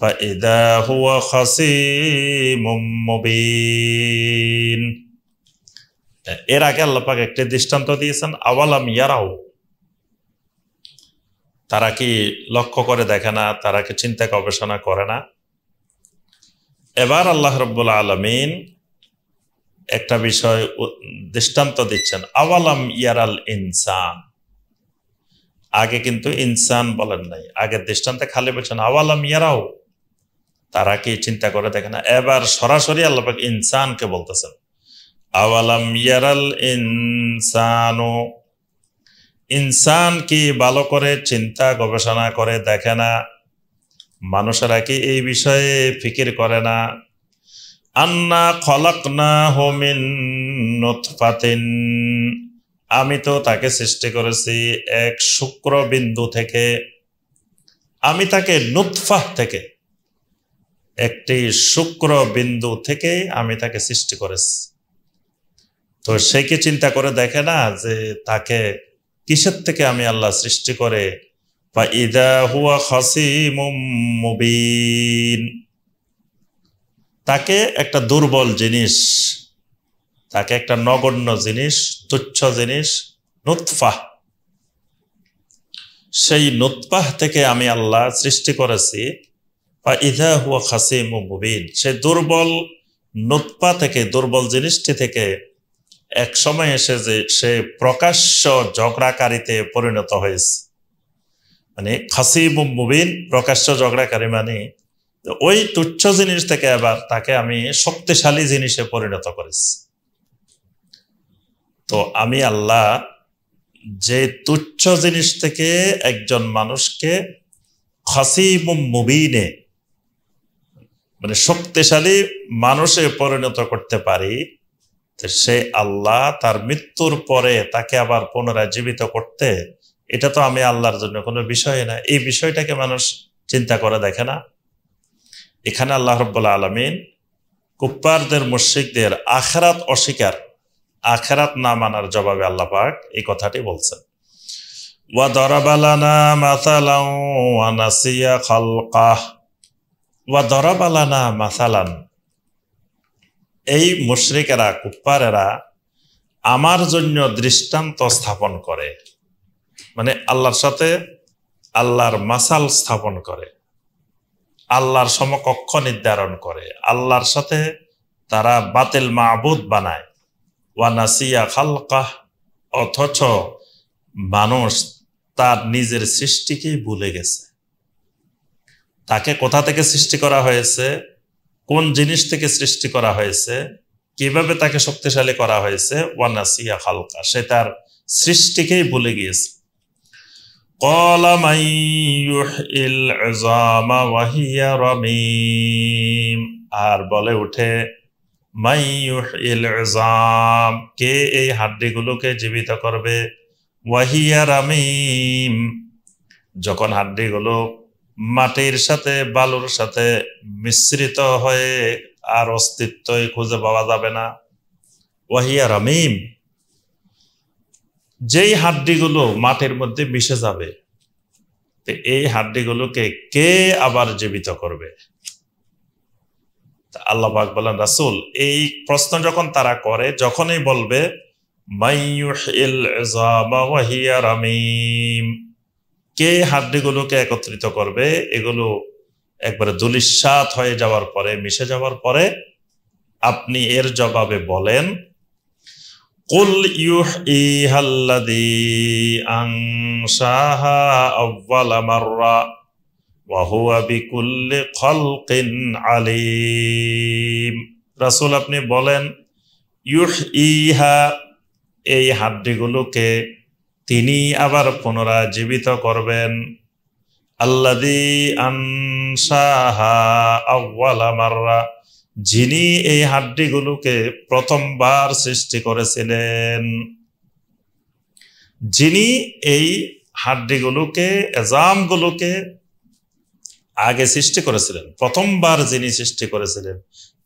ফাইদা হুয়া খাসিমুম মুবিন, এর আগে আল্লাহ পাক একটি দৃষ্টান্ত দিয়েছেন, আওয়ালাম ইয়ারাও, তারা কি লক্ষ্য করে দেখে না, তারা কি চিন্তা গবেষণা করে না। এবার আল্লাহ রাব্বুল আলামিন একটা বিষয় দৃষ্টান্ত দিচ্ছেন, আওয়ালাম ইয়ারাল ইনসান। আগে কিন্তু ইনসান বলেন নাই, আগের দৃষ্টান্তে খালি বলছেন আওয়ালাম ইয়ারাও, তারা কি চিন্তা করে দেখে না। এবার সরাসরি আল্লাহ পাক ইনসানকে বলতেছেন, আওয়ালাম ইয়ারাল ইনসানু, ইনসান কি ভালো করে চিন্তা গবেষণা করে দেখে না, মানুষেরা কি এই বিষয়ে ফিকির করে না। আন্না খলাকনাহু মিন নুতফাতিন, আমি তো তাকে সৃষ্টি করেছি এক শুক্র বিন্দু থেকে, আমি তাকে নুতফা থেকে, একটি শুক্র বিন্দু থেকে আমি তাকে সৃষ্টি করেছি। তো সে কি চিন্তা করে দেখে না যে তাকে কিসের থেকে আমি আল্লাহ সৃষ্টি করে, বা ইদা হুয়া খাসিমুম মুবিন, তাকে একটা দুর্বল জিনিস, তাকে একটা নগণ্য জিনিস, তুচ্ছ জিনিস নুতফা, সেই নুতফা থেকে আমি আল্লাহ সৃষ্টি করেছি, বা ইদা হুয়া খাসিমুম মুবিন, সেই দুর্বল নুতফা থেকে, দুর্বল জিনিসটি থেকে এক সময় এসে যে সে প্রকাশ্য ঝগড়াকারীতে পরিণত হয়েছে। মানে খাসিমুম মুবিন, প্রকাশ্য ঝগড়াকারী, মানে ওই তুচ্ছ জিনিস থেকে আবার তাকে আমি শক্তিশালী জিনিসে পরিণত করেছি। তো আমি আল্লাহ যে তুচ্ছ জিনিস থেকে একজন মানুষকে খাসিমুম মুবিনে, মানে শক্তিশালী মানুষে পরিণত করতে পারি, সে আল্লাহ তার মৃত্যুর পরে তাকে আবার পুনরায় জীবিত করতে, এটা তো আমি আল্লাহর জন্য কোনো বিষয় না। এই বিষয়টাকে মানুষ চিন্তা করে দেখে না। এখানে আল্লাহ রাব্বুল আলামিন কুফফারদের, মুশরিকদের আখিরাত অস্বীকার, আখিরাত না মানার জবাবে আল্লাহ পাক এই কথাটি বলছেন, ওয়া দারাবা লানা মাসালান ওয়া নাসিয়া খালকাহ, ওয়া দারাবা লানা মাসালান, এই মুশরিকেরা, কুফফারেরা আমার জন্য দৃষ্টান্ত স্থাপন করে, মানে আল্লাহর সাথে আল্লাহর মাসাল স্থাপন করে, আল্লাহর সমকক্ষ নির্ধারণ করে, আল্লাহর সাথে তারা বাতিল মাবুদ বানায়। ওয়া নাসিয়া খালকাহ, অথচ মানুষ তার নিজের সৃষ্টিকেই ভুলে গেছে। তাকে কোথা থেকে সৃষ্টি করা হয়েছে, কোন জিনিস থেকে সৃষ্টি করা হয়েছে, কিভাবে তাকে শক্তিশালী করা হয়েছে, ওয়া নাসিয়া খালকা, সে তার সৃষ্টিকেই ভুলে গিয়েছে। ক্বালা মান ইউহইল ইযামা ওয়া হিয়া রামীম, আর বলে উঠে মান ইউহইল ইযাম, কে এই হাড্ডিগুলোকে জীবিত করবে, ওয়া হিয়া রামীম, যখন হাড্ডিগুলো মাটির সাথে বালুর সাথে মিশ্রিত হয়ে আর অস্তিত্বই খুঁজে পাওয়া যাবে না। ওয়া হিয়া রামীম, যেই হাড্ডিগুলো মাটির মধ্যে মিশে যাবে, এই হাড্ডিগুলোকে কে আবার জীবিত করবে। আল্লাহ পাক বলেন, রাসূল, এই প্রশ্ন যখন তারা করে, যখনই বলবে মান ইউহইল ইযামা ওয়া হিয়া রামীম, কে হাড্ডিগুলোকে একত্রিত করবে, এগুলো একবারে ধূলিসাৎ হয়ে যাওয়ার পরে, মিশে যাওয়ার পরে আপনি এর জবাবে বলেন, কুল ইউহইহাল্লাযী আনশাহা আউওয়ালা মাররা ওয়া হুয়া বিকুল্লি খালকিন আলীম। রাসূল, আপনি বলেন, ইউহইহা, এই হাড্ডিগুলোকে তিনি আবার পুনরায় জীবিত করবেন, আল্লাযী আনশাহা আউওয়ালা মাররা, যিনি এই হাড্ডিগুলোকে প্রথমবার সৃষ্টি করেছিলেন, যিনি এই হাড্ডিগুলোকে, এজামগুলোকে আগে সৃষ্টি করেছিলেন, প্রথমবার যিনি সৃষ্টি করেছিলেন,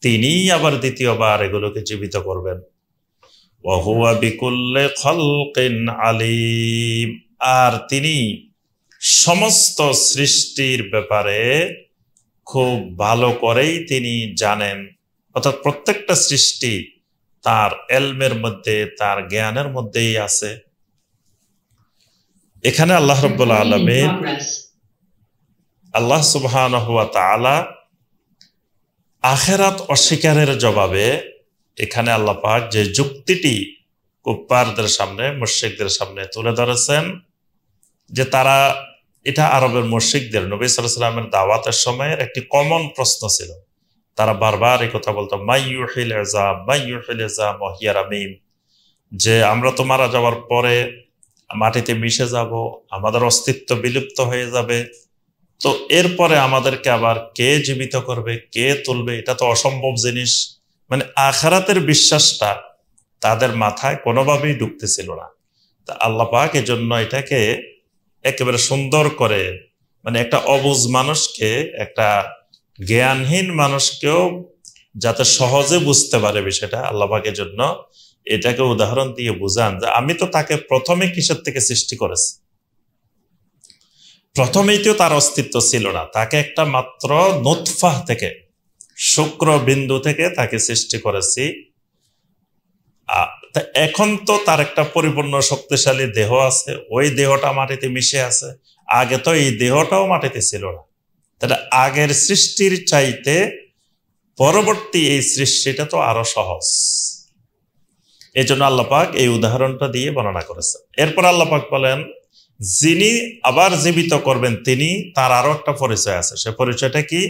তিনি আবার দ্বিতীয়বার এগুলোকে জীবিত করবেন। ওয়া হুয়া বিকুল্লি খালকিন আলীম, আর তিনি সমস্ত সৃষ্টির ব্যাপারে খুব ভালো করেই তিনি জানেন। অর্থাৎ প্রত্যেকটা সৃষ্টি তার এলমের মধ্যে, তার জ্ঞানের মধ্যেই আছে। এখানে আল্লাহ রাব্বুল আলামিন, আল্লাহ সুবহানাহু ওয়া তাআলা আখিরাত অস্বীকারের জবাবে এখানে আল্লাহ পাক যে যুক্তিটি কুফফারদের সামনে, মুশরিকদের সামনে তুলে ধরেছেন, যে তারা, এটা আরবের মুশরিকদের নবী সাল্লাল্লাহু আলাইহি ওয়াসাল্লামের দাওয়াতের সময়ের একটি কমন প্রশ্ন ছিল। তারা বারবার এই কথা বলতো, মাইয়ুহিল ইযাম, মাইয়ুহিল ইযাম ওয়া হিয়া রামীম, যে আমরা তো মারা যাওয়ার পরে মাটিতে মিশে যাব, আমাদের অস্তিত্ব বিলুপ্ত হয়ে যাবে, তো এরপরে আমাদেরকে আবার কে জীবিত করবে, কে তুলবে, এটা তো অসম্ভব জিনিস। মানে আখিরাতের বিশ্বাসটা তাদের মাথায় কোনোভাবেই ঢুকতেছিল না। তা আল্লাহ পাক এজন্য এটাকে একেবারে সুন্দর করে, মানে একটা অবুঝ মানুষকে, একটা জ্ঞানহীন মানুষকেও যাতে সহজে বুঝতে পারে বিষয়টা, আল্লাহ পাকের জন্য এটাকে উদাহরণ দিয়ে বুঝান যে আমি তো তাকে প্রথমে কিসের থেকে সৃষ্টি করেছি। প্রথমেই তো তার অস্তিত্ব ছিল না, তাকে একটা মাত্র নুতফা থেকে, শুক্র বিন্দু থেকে তাকে সৃষ্টি করেছি। এখন তো তার একটা পরিপূর্ণ শক্তিশালী দেহ আছে, ওই দেহটা মাটিতে মিশে আছে। আগে তো এই দেহটাও মাটিতে ছিল না। তাহলে আগের সৃষ্টির চাইতে পরবর্তী এই সৃষ্টিটা তো আরো সহজ। এই জন্য আল্লাহ পাক এই উদাহরণটা দিয়ে বর্ণনা করেছেন। এরপর আল্লাহ পাক বলেন, যিনি আবার জীবিত করবেন তিনি, তার আরো একটা পরিচয় আছে। সে পরিচয়টা কি?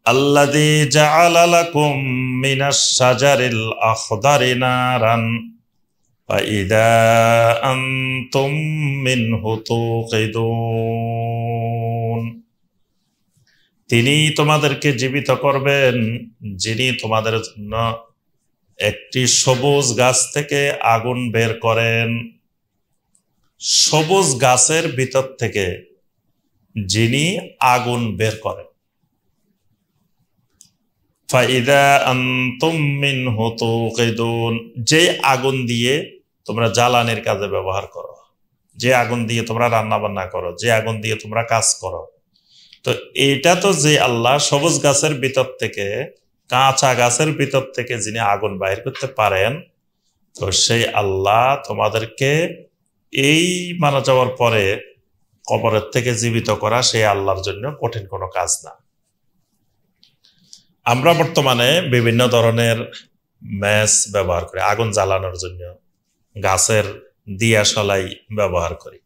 আল্লাযী জাআলা লাকুম মিনাশ শাজারিল আখদারি নারান ফাইদা আনতুম মিনহু তুকিদুন। তিনি তোমাদেরকে জীবিত করবেন, যিনি তোমাদের জন্য একটি সবুজ গাছ থেকে আগুন বের করেন। সবুজ গাছের ভিতর থেকে যিনি আগুন বের করেন। ফাইদা আনতুম মিনহু তুকিদুন, যে আগুন দিয়ে তোমরা জ্বালানির কাজে ব্যবহার করো, যে আগুন দিয়ে তোমরা রান্না বান্না করো, যে আগুন দিয়ে তোমরা কাজ করো, তো এটা তো যে আল্লাহ সবুজ গাছের ভিতর থেকে, কাঁচা গাছের ভিতর থেকে যিনি আগুন বাইর করতে পারেন, তো সেই আল্লাহ তোমাদেরকে এই মারা যাওয়ার পরে কবরের থেকে জীবিত করা সেই আল্লাহর জন্য কঠিন কোনো কাজ না। আমরা বর্তমানে বিভিন্ন ধরনের ম্যাচ ব্যবহার করি আগুন জ্বালানোর জন্য, গাছের দিয়াশলাই ব্যবহার করি,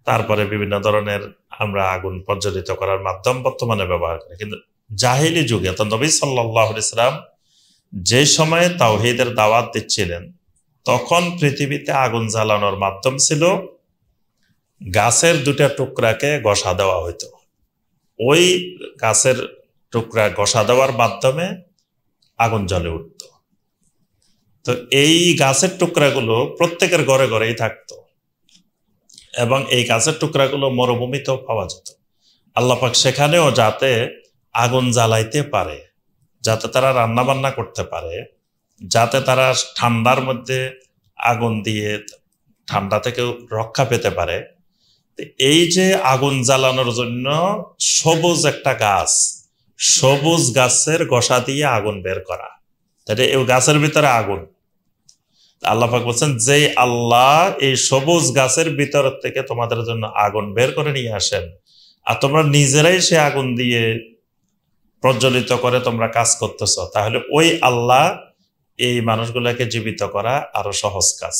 তারপরে বিভিন্ন ধরনের আমরা আগুন প্রজ্বলিত করার মাধ্যম বর্তমানে ব্যবহার করি। কিন্তু জাহিলি যুগে তো নবী সাল্লাল্লাহু আলাইহি ওয়াসাল্লাম যে সময়ে তাওহীদের দাওয়াত দিচ্ছিলেন, তখন পৃথিবীতে আগুন জ্বালানোর মাধ্যম ছিল গাছের দুটা টুকরাকে ঘষা দেওয়া হইতো। ওই গাছের টুকরা ঘষা দেওয়ার মাধ্যমে আগুন জ্বলে উঠত। তো এই গাছের টুকরাগুলো প্রত্যেকের ঘরে ঘরেই থাকতো, এবং এই গাছের টুকরাগুলো মরুভূমিতেও পাওয়া যেত। আল্লাহ পাক সেখানেও যাতে আগুন জ্বালাইতে পারে, যাতে তারা রান্না বান্না করতে পারে, যাতে তারা ঠান্ডার মধ্যে আগুন দিয়ে ঠান্ডা থেকে রক্ষা পেতে পারে, এই যে আগুন জ্বালানোর জন্য সবুজ একটা গাছ, সবুজ গাছের গোসা দিয়ে আগুন বের করা, তাহলে এই গাছের ভিতরে আগুন। আল্লাহ পাক বলছেন, যে আল্লাহ এই সবুজ গাছের ভিতর থেকে তোমাদের জন্য আগুন বের করে নিয়ে আসেন, আর তোমরা নিজেরাই সে আগুন দিয়ে প্রজ্বলিত করে তোমরা কাজ করতেছ, তাহলে ওই আল্লাহ এই মানুষগুলোকে জীবিত করা আরো সহজ কাজ।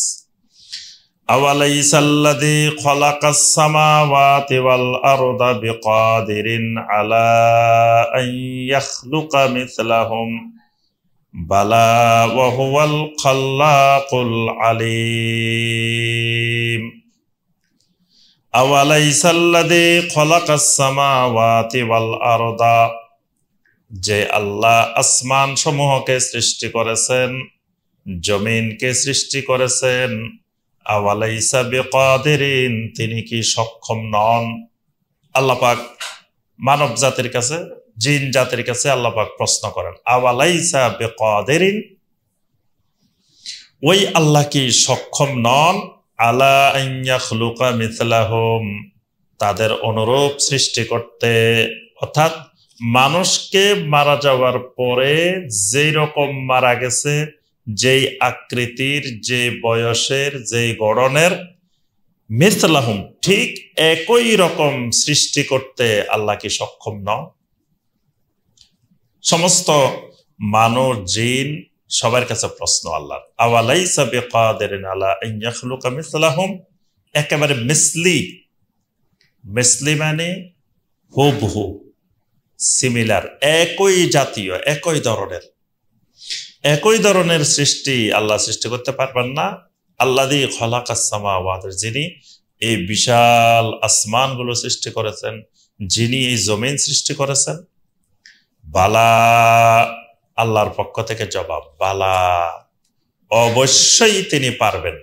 আওয়ালাইসাল্লাযী খালাকাস সামাওয়াতি ওয়াল আরদা বিকাদিরিন আলা আন ইয়াখলুকা মিসলাহুম বালা ওয়া হুয়াল খাল্লাকুল আলীম। আওয়ালাইসাল্লাযী খালাকাস সামাওয়াতি ওয়াল আরদা, যে আল্লাহ আসমান সমূহকে সৃষ্টি করেছেন, জমিনকে সৃষ্টি করেছেন, আওয়ালাইসা বিকাদিরিন, তিনি কি সক্ষম নন? আল্লাহ পাক মানব জাতির কাছে, জিন জাতির কাছে আল্লাহ পাক প্রশ্ন করেন, আওয়ালাইসা বিকাদিরিন, ওই আল্লাহ কি সক্ষম নন? আলা আন ইয়াখলুকা মিসলাহুম, তাদের অনুরূপ সৃষ্টি করতে, অর্থাৎ মানুষকে মারা যাওয়ার পরে যেই রকম মারা গেছে, যেই আকৃতির, যে বয়সের, যে গড়নের, মিসলাহুম ঠিক একই রকম সৃষ্টি করতে আল্লাহ কি সক্ষম নন? সমস্ত মানুষ, জিন, সবার কাছে প্রশ্ন আল্লাহর। আওয়ালাইসা বিকাদিরিন আলা আন ইয়াখলুকা মিসলাহুম, একেবারে মিসলি। মিসলি মানে হুবহু, সিমিলার, একই জাতীয়, একই ধরনের সৃষ্টি আল্লাহ সৃষ্টি করতে পারবেন না। আল্লাযী খালাকাস সামাওয়াতি, যিনি এই বিশাল আসমানগুলো সৃষ্টি করেছেন, যিনি এই জমিন সৃষ্টি করেছেন। বালা, আল্লাহর পক্ষ থেকে জবাব, বালা, অবশ্যই তিনি পারবেন।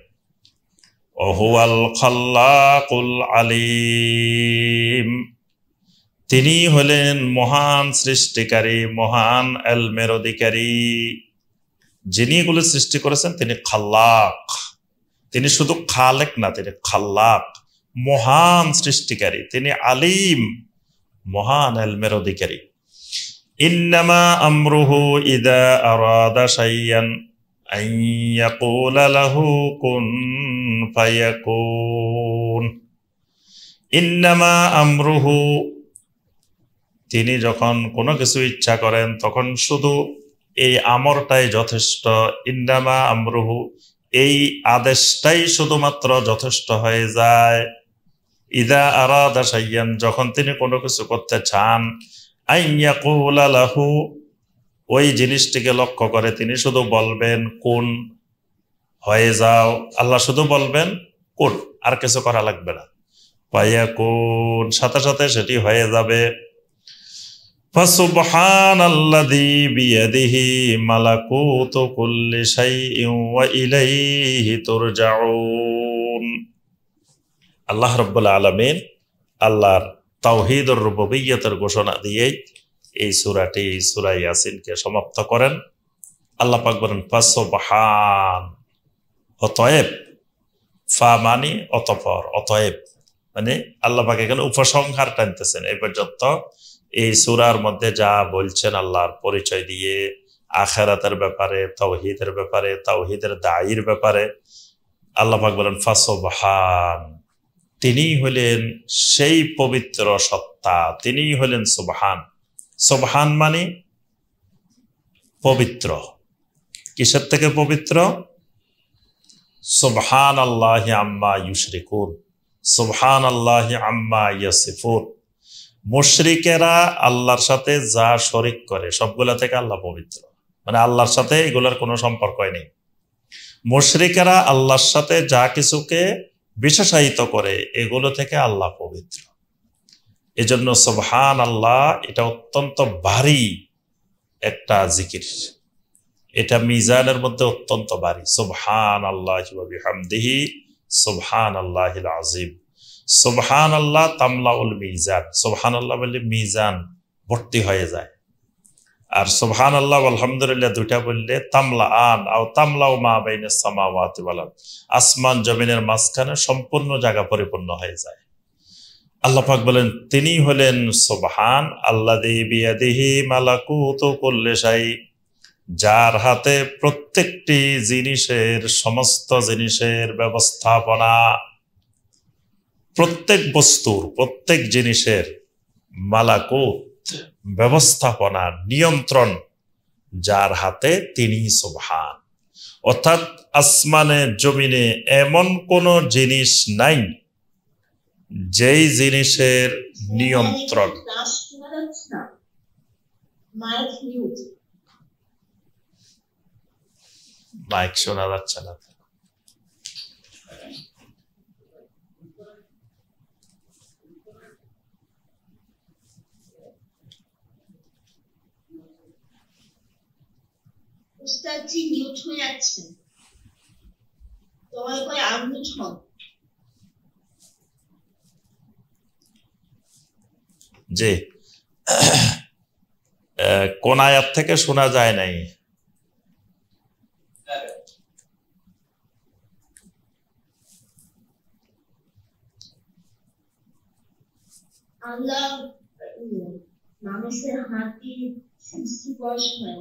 ওহুয়াল খাল্লাকুল আলিম, তিনি হলেন মহান সৃষ্টিকারী, মহান ইলমের অধিকারী। যিনি এগুলো সৃষ্টি করেছেন তিনি খাল্লাক, তিনি শুধু খালেক না, তিনি খাল্লাক, মহান সৃষ্টিকারী। তিনি আলিম, মহান ইলমের অধিকারী। ইন্নামা আমরুহু ইযা আরাদা শাইয়ান আন ইয়াকুলা লাহু কুন ফায়াকুন। ইন্নামা আমরুহু, তিনি যখন কোনো কিছু ইচ্ছা করেন তখন শুধু এই আমরটাই যথেষ্ট। ইন্নামা আমরুহু, এই আদেশটাই শুধুমাত্র যথেষ্ট হয়ে যায়। ইযা আরাদা শাইয়ান, যখন তিনি কোনো কিছু করতে চান, আন ইয়াকুলা লাহু, ওই জিনিসটিকে লক্ষ্য করে তিনি শুধু বলবেন কুন, হয়ে যাও। আল্লাহ শুধু বলবেন কুন, আর কিছু করা লাগবে না। ফায়াকুন, সাথে সাথে সেটি হয়ে যাবে। ফাসুবহানাল্লাযী বিয়াদিহি মালাকুতু কুল্লি শাইইন ওয়া ইলাইহি তুরজাউন। আল্লাহ রাব্বুল আলামিন আল্লাহর তাওহীদুর রুবুবিয়্যতের ঘোষণা দিয়ে এই সূরাটি, সূরা ইয়াসিনকে সমাপ্ত করেন। আল্লাহ পাক বলেন ফাসুবহান, অতএব, ফা মানে অতঃপর, অতএব মানে আল্লাহ পাক এখানে উপসংহার টানতেছেন। এই পর্যন্ত এই সূরার মধ্যে যা বলছেন আল্লাহর পরিচয় দিয়ে, আখিরাতের ব্যাপারে, তাওহীদের ব্যাপারে, তাওহীদের দায়ীর ব্যাপারে, আল্লাহ পাক বলেন ফাসুবহান, তিনি হলেন সেই পবিত্র সত্তা, তিনি হলেন সুবহান। সুবহান মানে পবিত্র। কিসের থেকে পবিত্র? সুবহানাল্লাহি আম্মা ইউশরিকুন, সুবহানাল্লাহি আম্মা ইয়াসিফুন। মুশরিকেরা আল্লাহর সাথে যা শরিক করে সবগুলা থেকে আল্লাহ পবিত্র, মানে আল্লাহর সাথে এগুলোর কোনো সম্পর্কই নেই। মুশরিকেরা আল্লাহর সাথে যা কিছুকে বিশেষায়িত করে এগুলো থেকে আল্লাহ পবিত্র। এজন্য সুবহান আল্লাহ, এটা অত্যন্ত ভারী একটা জিকির, এটা মিজানের মধ্যে অত্যন্ত ভারী। সুবহান আল্লাহি ওয়া বিহামদিহি সুবহানাল্লাহিল আযীম। সুবহান আল্লাহ তামলাউল মিজান, সুবহান আল্লাহ বললে মিজান ভর্তি হয়ে যায়। আর সুবহান আল্লাহ আলহামদুলিল্লাহ দুইটা বললে তামলা আন আও তামলাউ মা বাইনাস সামাওয়াতি ওয়াল আরদ, আসমান জমিনের মাঝখানে সম্পূর্ণ জায়গা পরিপূর্ণ হয়ে যায়। আল্লাহ পাক বলেন তিনি হলেন সুবহান আল্লাযী বিয়াদিহি মালাকুতু কুল্লি শাই, যার হাতে প্রত্যেকটি জিনিসের, সমস্ত জিনিসের ব্যবস্থাপনা, প্রত্যেক বস্তুর, প্রত্যেক জিনিসের মালাকুত, ব্যবস্থাপনা, নিয়ন্ত্রণ যার হাতে, তিনি সুবহান। অর্থাৎ আসমানে জমিনে এমন কোন জিনিস নাই যেই জিনিসের নিয়ন্ত্রণ। মাইক শোনা যাচ্ছে না। উস্তাদজি মিউট হয়ে যাচ্ছেন, দয়া করে আনমিউট হন। জি, কোন আয়াত থেকে শোনা যায় নাই? আল্লাহ মানুষের হাতি সৃষ্টি করার সময়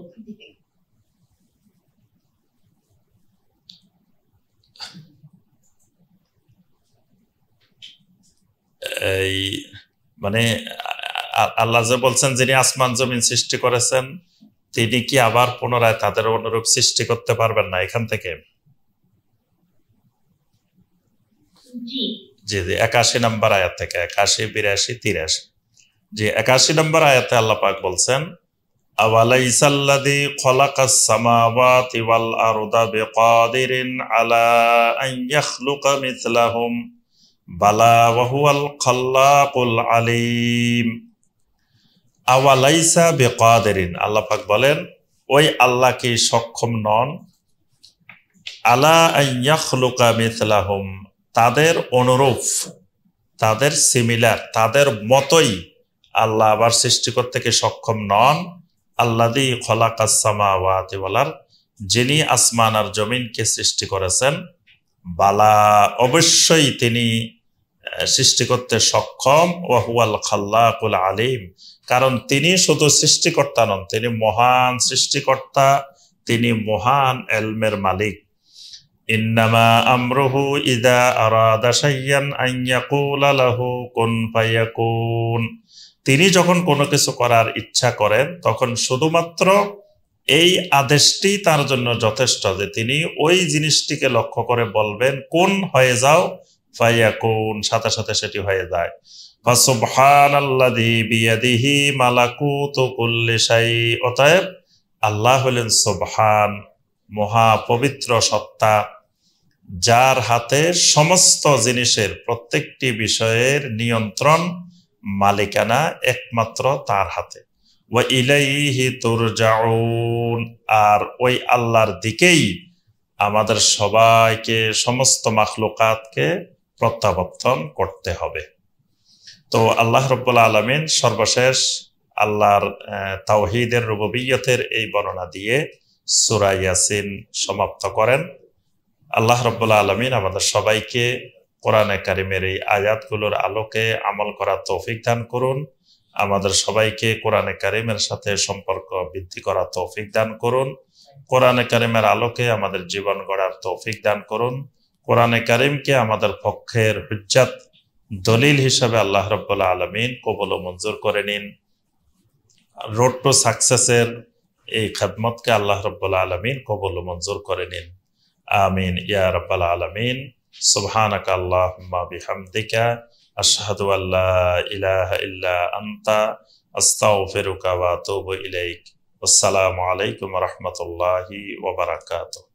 এই মানে আল্লাহ যে বলছেন যিনি আসমান জমিন সৃষ্টি করেছেন তিনি কি আবার পুনরায় তাদের অনুরূপ সৃষ্টি করতে পারবেন না এখান থেকে? জি জি 81 নম্বর আয়াত থেকে, 81, 82, 83। জি 81 নম্বর আয়াতে আল্লাহ পাক বলছেন আওয়ালাইসাল্লাযী খালাকাস সামাওয়াতি ওয়াল আরদা বিকাদিরিন আলা আন ইয়াখলুকা মিথলাহুম বালা ওয়া হুয়াল খাল্লাকুল আলীম। আওয়ালাইসা বিকাদিরিন, আল্লাহ পাক বলেন ওই আল্লাহ কি সক্ষম নন? আলা আন ইয়াখলুকা মিথলাহুম, তাদের অনুরূপ, তাদের সিমিলার, তাদের মতোই আল্লাহ আবার সৃষ্টি করতে কি সক্ষম নন? আল্লাযী খালাকাস সামাওয়াতি ওয়াল আরদ, যিনি আসমান আর জমিনকে সৃষ্টি করেছেন। বালা, অবশ্যই তিনি সৃষ্টি করতে সক্ষম। ওয়া হুয়াল খাল্লাকুল আলীম, কারণ তিনি শুধু সৃষ্টিকর্তা নন, তিনি মহান সৃষ্টিকর্তা, তিনি মহান ইলমের মালিক। ইন্নামা আমরুহু ইযা আরাদা শাইয়ান আন ইয়াকুলা লাহু কুন ফায়াকুন, তিনি যখন কোনো কিছু করার ইচ্ছা করেন তখন শুধুমাত্র এই আদেশটি তার জন্য যথেষ্ট যে তিনি ওই জিনিসটিকে লক্ষ্য করে বলবেন কোন হয়ে যাও, ফায়াকুন, সাথে সাথে সেটি হয়ে যায়। ফাসুবহানাল্লাযী বিয়াদিহি মালাকুতু কুল্লি শাই, অতএব আল্লাহ হলেন সুবহান, মহা পবিত্র সত্তা, যার হাতে সমস্ত জিনিসের প্রত্যেকটি বিষয়ের নিয়ন্ত্রণ, মালিকানা একমাত্র তার হাতে। ওয়া ইলাইহি তুরজাউন, আর ওই আল্লাহর দিকেই আমাদের সবাইকে, সমস্ত মাখলুকাতকে প্রত্যাবর্তন করতে হবে। তো আল্লাহ রাব্বুল আলামিন সর্বশেষ আল্লাহর তাওহীদের রুবুবিয়্যতের এই বর্ণনা দিয়ে সূরা ইয়াসিন সমাপ্ত করেন। আল্লাহ রাব্বুল আলামিন আমাদের সবাইকে কোরআনে কারিমের এই আয়াতগুলোর আলোকে আমল করার তৌফিক দান করুন। আমাদের সবাইকে কোরআনে কারিমের সাথে সম্পর্ক বৃদ্ধি করার তৌফিক দান করুন। কোরআনে কারিমের আলোকে আমাদের জীবন গড়ার তৌফিক দান করুন। কোরআনে কারিমকে আমাদের পক্ষের হুজ্জাত, দলিল হিসাবে আল্লাহ রাব্বুল আলামিন কবুল ও মঞ্জুর করে নিন। রোড টু সাকসেসের এই খেদমতকে আল্লাহ রাব্বুল আলামিন কবুল ও মঞ্জুর করে নিন। আমিন ইয়া রাব্বাল আলামিন। সুবহানাকা আল্লাহুম্মা বিহামদিকা আশহাদু আল্লা ইলাহা ইল্লা আনতা আস্তাগফিরুকা ওয়া আতুবু ইলাইক। আসসালামু আলাইকুম ওয়া রাহমাতুল্লাহি ওয়া বারাকাতুহু।